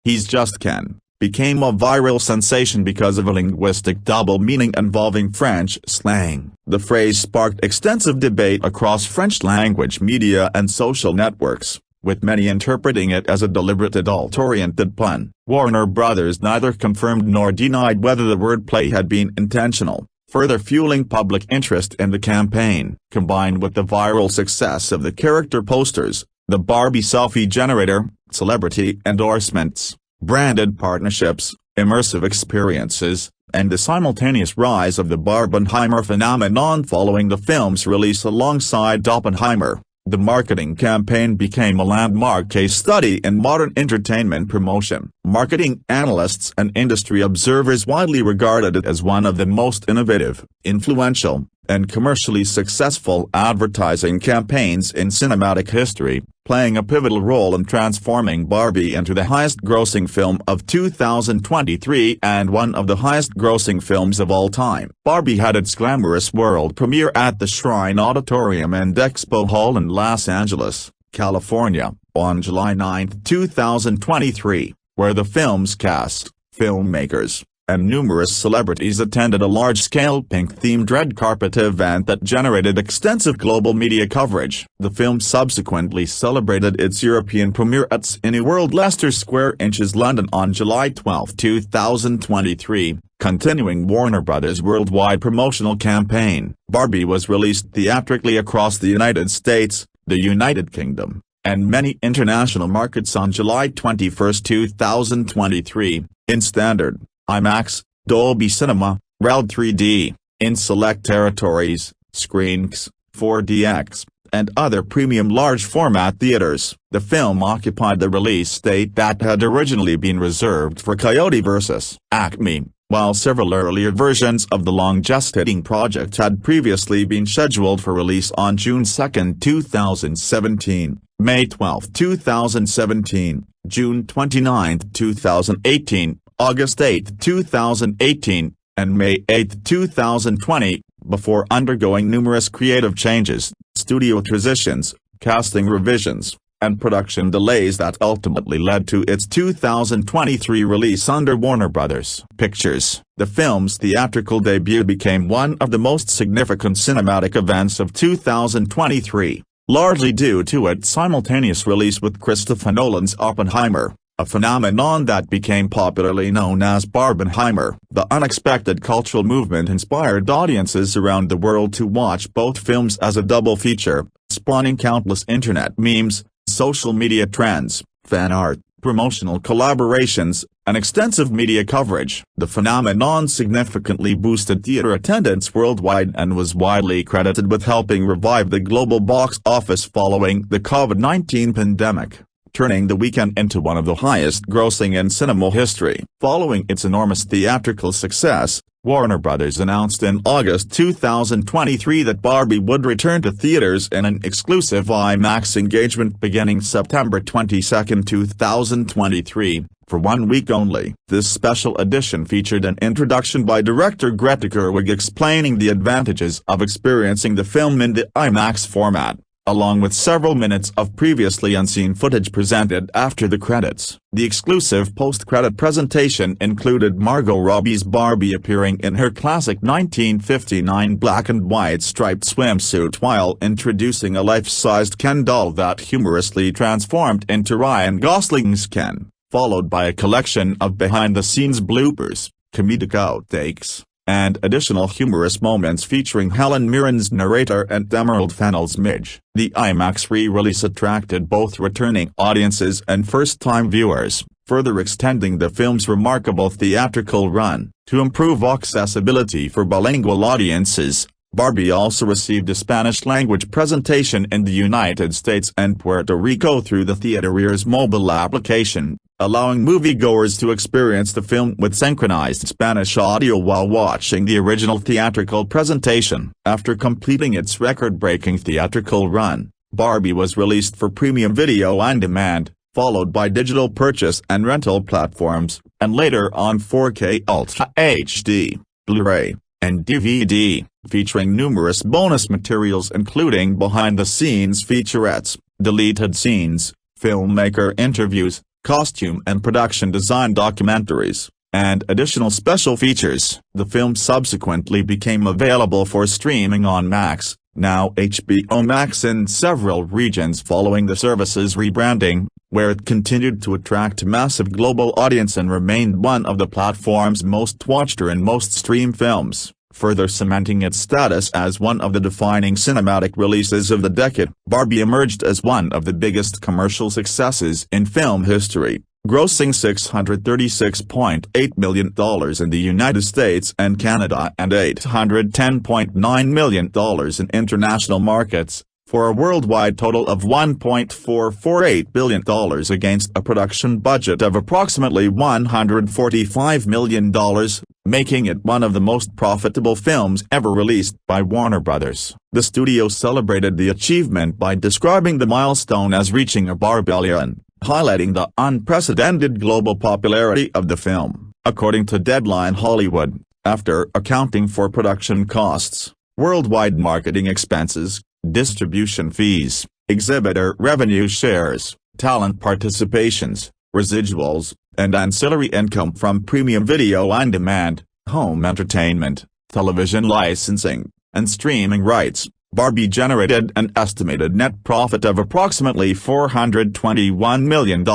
He's just Ken," became a viral sensation because of a linguistic double meaning involving French slang. The phrase sparked extensive debate across French-language media and social networks, with many interpreting it as a deliberate adult-oriented pun. Warner Brothers neither confirmed nor denied whether the wordplay had been intentional, further fueling public interest in the campaign. Combined with the viral success of the character posters, the Barbie selfie generator, celebrity endorsements, branded partnerships, immersive experiences, and the simultaneous rise of the Barbenheimer phenomenon following the film's release alongside Oppenheimer, the marketing campaign became a landmark case study in modern entertainment promotion. Marketing analysts and industry observers widely regarded it as one of the most innovative, influential, and commercially successful advertising campaigns in cinematic history, playing a pivotal role in transforming Barbie into the highest-grossing film of 2023 and one of the highest-grossing films of all time. Barbie had its glamorous world premiere at the Shrine Auditorium and Expo Hall in Los Angeles, California, on July 9, 2023, where the film's cast, filmmakers, and numerous celebrities attended a large-scale pink-themed red carpet event that generated extensive global media coverage. The film subsequently celebrated its European premiere at Cineworld Leicester Square Inches London on July 12, 2023, continuing Warner Brothers' worldwide promotional campaign. Barbie was released theatrically across the United States, the United Kingdom, and many international markets on July 21, 2023, in standard, IMAX, Dolby Cinema, RAL 3D, in select territories, ScreenX, 4DX, and other premium large-format theaters. The film occupied the release date that had originally been reserved for Coyote vs. Acme, while several earlier versions of the long-gestating project had previously been scheduled for release on June 2, 2017, May 12, 2017, June 29, 2018, August 8, 2018, and May 8, 2020, before undergoing numerous creative changes, studio transitions, casting revisions, and production delays that ultimately led to its 2023 release under Warner Bros. Pictures. The film's theatrical debut became one of the most significant cinematic events of 2023, largely due to its simultaneous release with Christopher Nolan's Oppenheimer, a phenomenon that became popularly known as Barbenheimer. The unexpected cultural movement inspired audiences around the world to watch both films as a double feature, spawning countless internet memes, social media trends, fan art, promotional collaborations, and extensive media coverage. The phenomenon significantly boosted theater attendance worldwide and was widely credited with helping revive the global box office following the COVID-19 pandemic, turning the weekend into one of the highest-grossing in cinema history. Following its enormous theatrical success, Warner Bros. Announced in August 2023 that Barbie would return to theaters in an exclusive IMAX engagement beginning September 22, 2023, for 1 week only. This special edition featured an introduction by director Greta Gerwig explaining the advantages of experiencing the film in the IMAX format, along with several minutes of previously unseen footage presented after the credits. The exclusive post-credit presentation included Margot Robbie's Barbie appearing in her classic 1959 black and white striped swimsuit while introducing a life-sized Ken doll that humorously transformed into Ryan Gosling's Ken, followed by a collection of behind-the-scenes bloopers, comedic outtakes, and additional humorous moments featuring Helen Mirren's narrator and Emerald Fennell's Midge. The IMAX re-release attracted both returning audiences and first-time viewers, further extending the film's remarkable theatrical run. To improve accessibility for bilingual audiences, Barbie also received a Spanish-language presentation in the United States and Puerto Rico through the Theaterier's mobile application, allowing moviegoers to experience the film with synchronized Spanish audio while watching the original theatrical presentation. After completing its record-breaking theatrical run, Barbie was released for premium video on demand, followed by digital purchase and rental platforms, and later on 4K Ultra HD, Blu-ray, and DVD, featuring numerous bonus materials including behind-the-scenes featurettes, deleted scenes, filmmaker interviews, costume and production design documentaries, and additional special features. The film subsequently became available for streaming on Max, now HBO Max, in several regions following the service's rebranding, where it continued to attract a massive global audience and remained one of the platform's most watched and most streamed films, further cementing its status as one of the defining cinematic releases of the decade. Barbie emerged as one of the biggest commercial successes in film history, grossing $636.8 million in the United States and Canada and $810.9 million in international markets, for a worldwide total of $1.448 billion against a production budget of approximately $145 million, making it one of the most profitable films ever released by Warner Bros. The studio celebrated the achievement by describing the milestone as reaching a $1 highlighting the unprecedented global popularity of the film. According to Deadline Hollywood, after accounting for production costs, worldwide marketing expenses, distribution fees, exhibitor revenue shares, talent participations, residuals, and ancillary income from premium video on demand, home entertainment, television licensing, and streaming rights, Barbie generated an estimated net profit of approximately $421 million,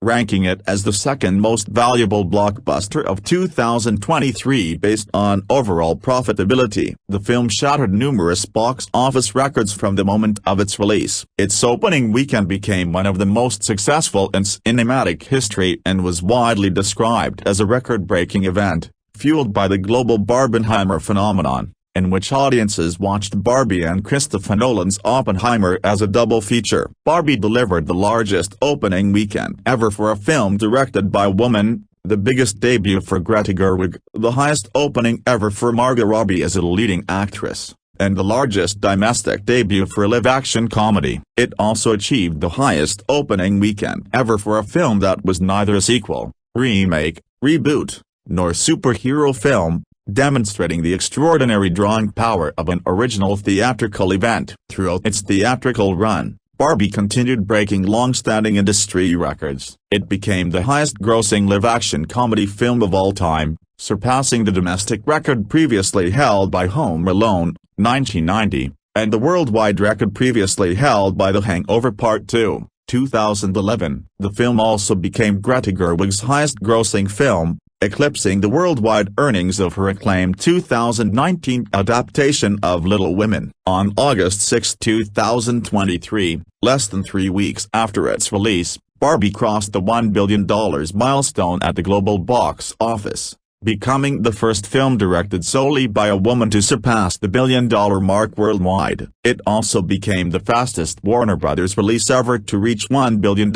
ranking it as the second most valuable blockbuster of 2023 based on overall profitability. The film shattered numerous box office records from the moment of its release. Its opening weekend became one of the most successful in cinematic history and was widely described as a record-breaking event, fueled by the global Barbenheimer phenomenon. in which audiences watched Barbie and Christopher Nolan's Oppenheimer as a double feature. Barbie delivered the largest opening weekend ever for a film directed by a woman, the biggest debut for Greta Gerwig, the highest opening ever for Margot Robbie as a leading actress, and the largest domestic debut for a live-action comedy. It also achieved the highest opening weekend ever for a film that was neither a sequel, remake, reboot, nor superhero film, demonstrating the extraordinary drawing power of an original theatrical event. Throughout its theatrical run, Barbie continued breaking long-standing industry records. It became the highest-grossing live-action comedy film of all time, surpassing the domestic record previously held by Home Alone, 1990, and the worldwide record previously held by The Hangover Part 2, 2011. The film also became Greta Gerwig's highest-grossing film, eclipsing the worldwide earnings of her acclaimed 2019 adaptation of Little Women. On August 6, 2023, less than 3 weeks after its release, Barbie crossed the $1 billion milestone at the global box office, becoming the first film directed solely by a woman to surpass the $1 billion mark worldwide. It also became the fastest Warner Bros. Release ever to reach $1 billion,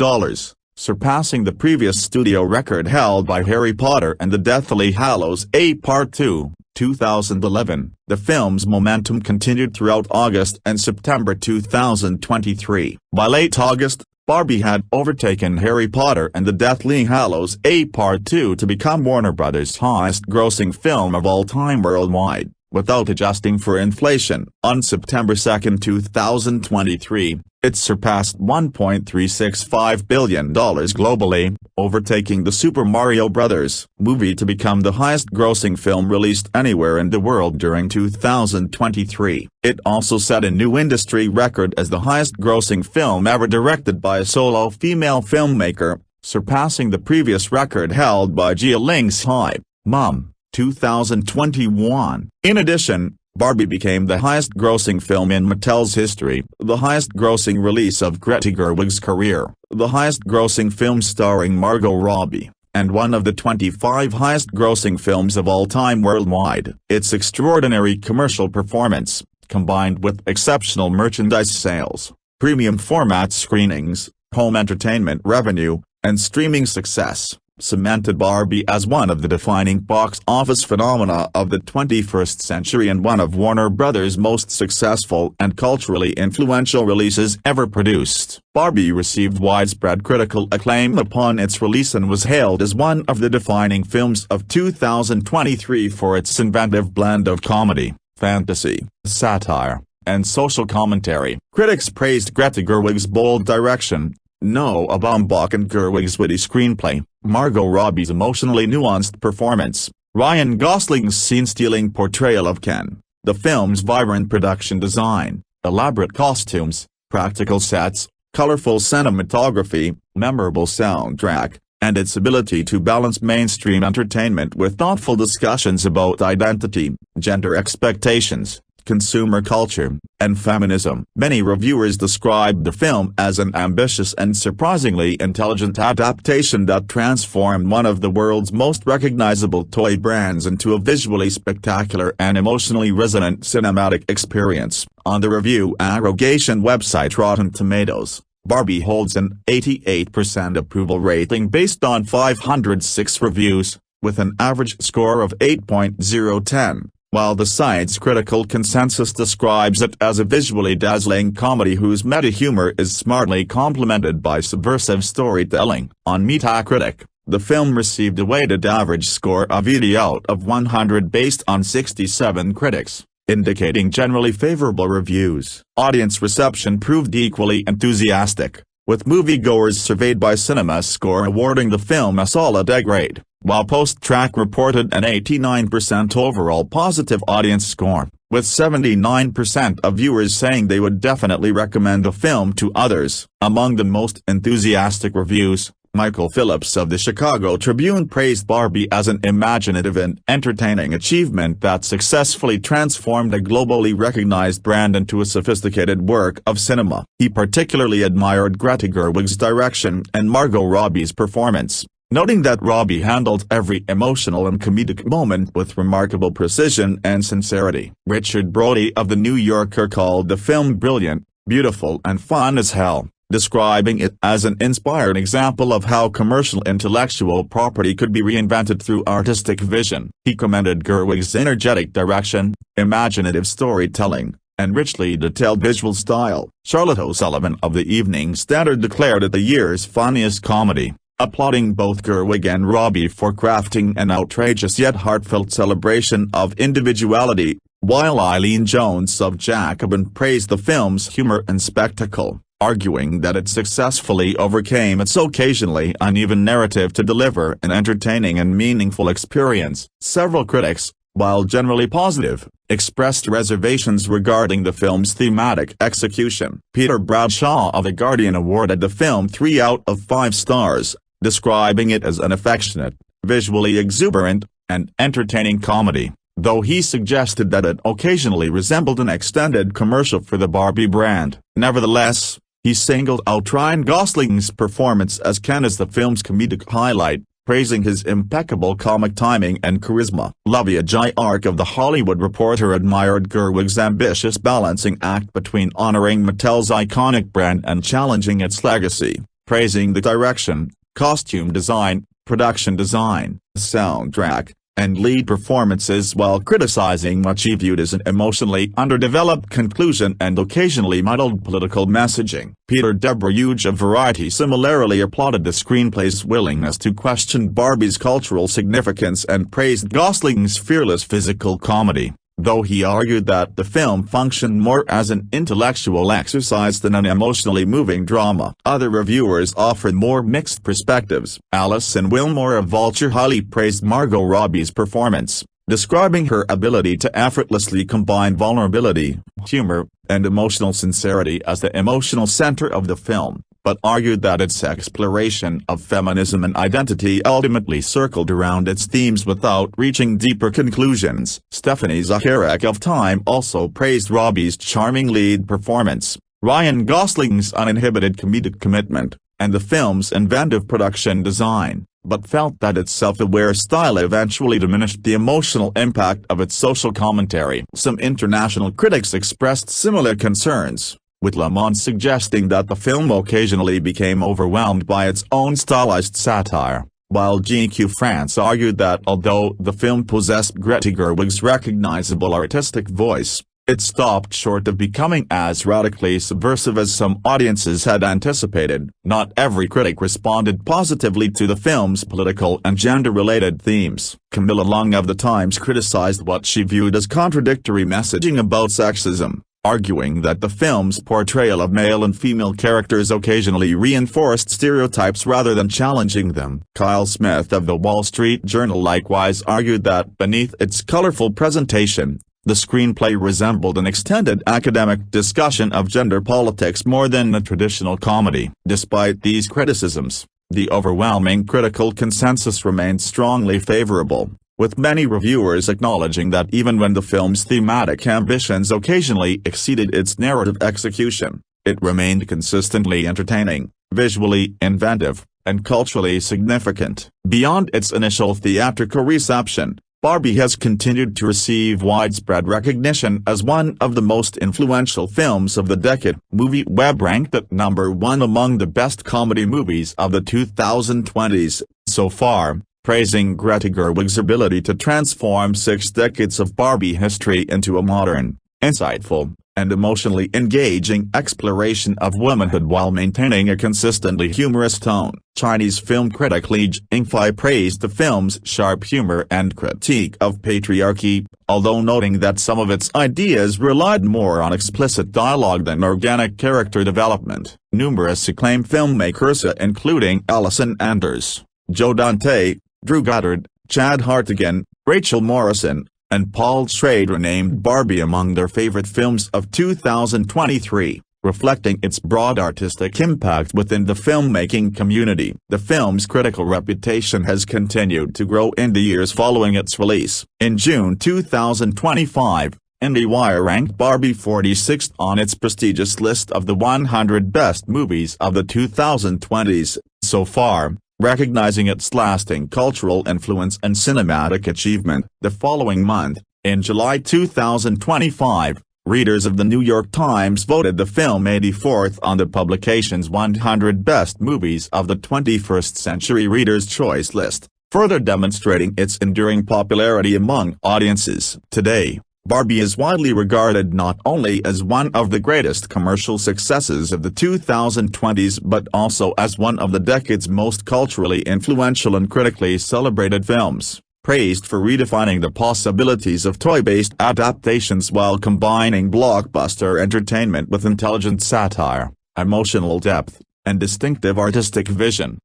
surpassing the previous studio record held by Harry Potter and the Deathly Hallows A Part 2, 2011. The film's momentum continued throughout August and September 2023. By late August, Barbie had overtaken Harry Potter and the Deathly Hallows A Part 2 to become Warner Bros.' highest-grossing film of all time worldwide, without adjusting for inflation. On September 2, 2023, it surpassed $1.365 billion globally, overtaking the Super Mario Bros. Movie to become the highest-grossing film released anywhere in the world during 2023. It also set a new industry record as the highest-grossing film ever directed by a solo female filmmaker, surpassing the previous record held by Jia Ling's Hi, Mom, 2021. In addition, Barbie became the highest-grossing film in Mattel's history, the highest-grossing release of Greta Gerwig's career, the highest-grossing film starring Margot Robbie, and one of the 25 highest-grossing films of all time worldwide. Its extraordinary commercial performance, combined with exceptional merchandise sales, premium format screenings, home entertainment revenue, and streaming success, cemented Barbie as one of the defining box office phenomena of the 21st century and one of Warner Bros.' most successful and culturally influential releases ever produced. Barbie received widespread critical acclaim upon its release and was hailed as one of the defining films of 2023 for its inventive blend of comedy, fantasy, satire, and social commentary. Critics praised Greta Gerwig's bold direction, Noah Baumbach and Gerwig's witty screenplay, Margot Robbie's emotionally nuanced performance, Ryan Gosling's scene-stealing portrayal of Ken, the film's vibrant production design, elaborate costumes, practical sets, colorful cinematography, memorable soundtrack, and its ability to balance mainstream entertainment with thoughtful discussions about identity, gender expectations, consumer culture, and feminism. Many reviewers described the film as an ambitious and surprisingly intelligent adaptation that transformed one of the world's most recognizable toy brands into a visually spectacular and emotionally resonant cinematic experience. On the review aggregation website Rotten Tomatoes, Barbie holds an 88% approval rating based on 506 reviews, with an average score of 8.010. While the site's critical consensus describes it as a visually dazzling comedy whose meta-humor is smartly complemented by subversive storytelling. On Metacritic, the film received a weighted average score of 80 out of 100 based on 67 critics, indicating generally favorable reviews. Audience reception proved equally enthusiastic, with moviegoers surveyed by CinemaScore awarding the film a solid A grade, while Post-Track reported an 89% overall positive audience score, with 79% of viewers saying they would definitely recommend the film to others. Among the most enthusiastic reviews, Michael Phillips of the Chicago Tribune praised Barbie as an imaginative and entertaining achievement that successfully transformed a globally recognized brand into a sophisticated work of cinema. He particularly admired Greta Gerwig's direction and Margot Robbie's performance, noting that Robbie handled every emotional and comedic moment with remarkable precision and sincerity. Richard Brody of The New Yorker called the film brilliant, beautiful and fun as hell, describing it as an inspired example of how commercial intellectual property could be reinvented through artistic vision. He commended Gerwig's energetic direction, imaginative storytelling, and richly detailed visual style. Charlotte O'Sullivan of the Evening Standard declared it the year's funniest comedy, applauding both Gerwig and Robbie for crafting an outrageous yet heartfelt celebration of individuality, while Eileen Jones of Jacobin praised the film's humor and spectacle, arguing that it successfully overcame its occasionally uneven narrative to deliver an entertaining and meaningful experience. Several critics, while generally positive, expressed reservations regarding the film's thematic execution. Peter Bradshaw of The Guardian awarded the film 3 out of 5 stars, describing it as an affectionate, visually exuberant, and entertaining comedy, though he suggested that it occasionally resembled an extended commercial for the Barbie brand. Nevertheless, he singled out Ryan Gosling's performance as Ken as the film's comedic highlight, praising his impeccable comic timing and charisma. Lavia Gyark of The Hollywood Reporter admired Gerwig's ambitious balancing act between honoring Mattel's iconic brand and challenging its legacy, praising the direction, costume design, production design, soundtrack, and lead performances while criticizing what she viewed as an emotionally underdeveloped conclusion and occasionally muddled political messaging. Peter Debreuge of Variety similarly applauded the screenplay's willingness to question Barbie's cultural significance and praised Gosling's fearless physical comedy, though he argued that the film functioned more as an intellectual exercise than an emotionally moving drama. Other reviewers offered more mixed perspectives. Alison Wilmore of Vulture highly praised Margot Robbie's performance, describing her ability to effortlessly combine vulnerability, humor, and emotional sincerity as the emotional center of the film, but argued that its exploration of feminism and identity ultimately circled around its themes without reaching deeper conclusions. Stephanie Zacharek of Time also praised Robbie's charming lead performance, Ryan Gosling's uninhibited comedic commitment, and the film's inventive production design, but felt that its self-aware style eventually diminished the emotional impact of its social commentary. Some international critics expressed similar concerns, with Le Monde suggesting that the film occasionally became overwhelmed by its own stylized satire, while GQ France argued that although the film possessed Greta Gerwig's recognizable artistic voice, it stopped short of becoming as radically subversive as some audiences had anticipated. Not every critic responded positively to the film's political and gender-related themes. Camilla Long of The Times criticized what she viewed as contradictory messaging about sexism, arguing that the film's portrayal of male and female characters occasionally reinforced stereotypes rather than challenging them. Kyle Smith of The Wall Street Journal likewise argued that beneath its colorful presentation, the screenplay resembled an extended academic discussion of gender politics more than a traditional comedy. Despite these criticisms, the overwhelming critical consensus remained strongly favorable, with many reviewers acknowledging that even when the film's thematic ambitions occasionally exceeded its narrative execution, it remained consistently entertaining, visually inventive, and culturally significant. Beyond its initial theatrical reception, Barbie has continued to receive widespread recognition as one of the most influential films of the decade. MovieWeb ranked it #1 among the best comedy movies of the 2020s so far, praising Greta Gerwig's ability to transform 6 decades of Barbie history into a modern, insightful, and emotionally engaging exploration of womanhood while maintaining a consistently humorous tone. Chinese film critic Li Jingfei praised the film's sharp humor and critique of patriarchy, although noting that some of its ideas relied more on explicit dialogue than organic character development. Numerous acclaimed filmmakers including Alison Anders, Joe Dante, Drew Goddard, Chad Hartigan, Rachel Morrison, and Paul Schrader named Barbie among their favorite films of 2023, reflecting its broad artistic impact within the filmmaking community. The film's critical reputation has continued to grow in the years following its release. In June 2025, IndieWire ranked Barbie 46th on its prestigious list of the 100 best movies of the 2020s. So far, recognizing its lasting cultural influence and cinematic achievement. The following month, in July 2025, readers of the New York Times voted the film 84th on the publication's 100 Best Movies of the 21st Century Reader's Choice list, further demonstrating its enduring popularity among audiences. Today, Barbie is widely regarded not only as one of the greatest commercial successes of the 2020s but also as one of the decade's most culturally influential and critically celebrated films, praised for redefining the possibilities of toy-based adaptations while combining blockbuster entertainment with intelligent satire, emotional depth, and distinctive artistic vision.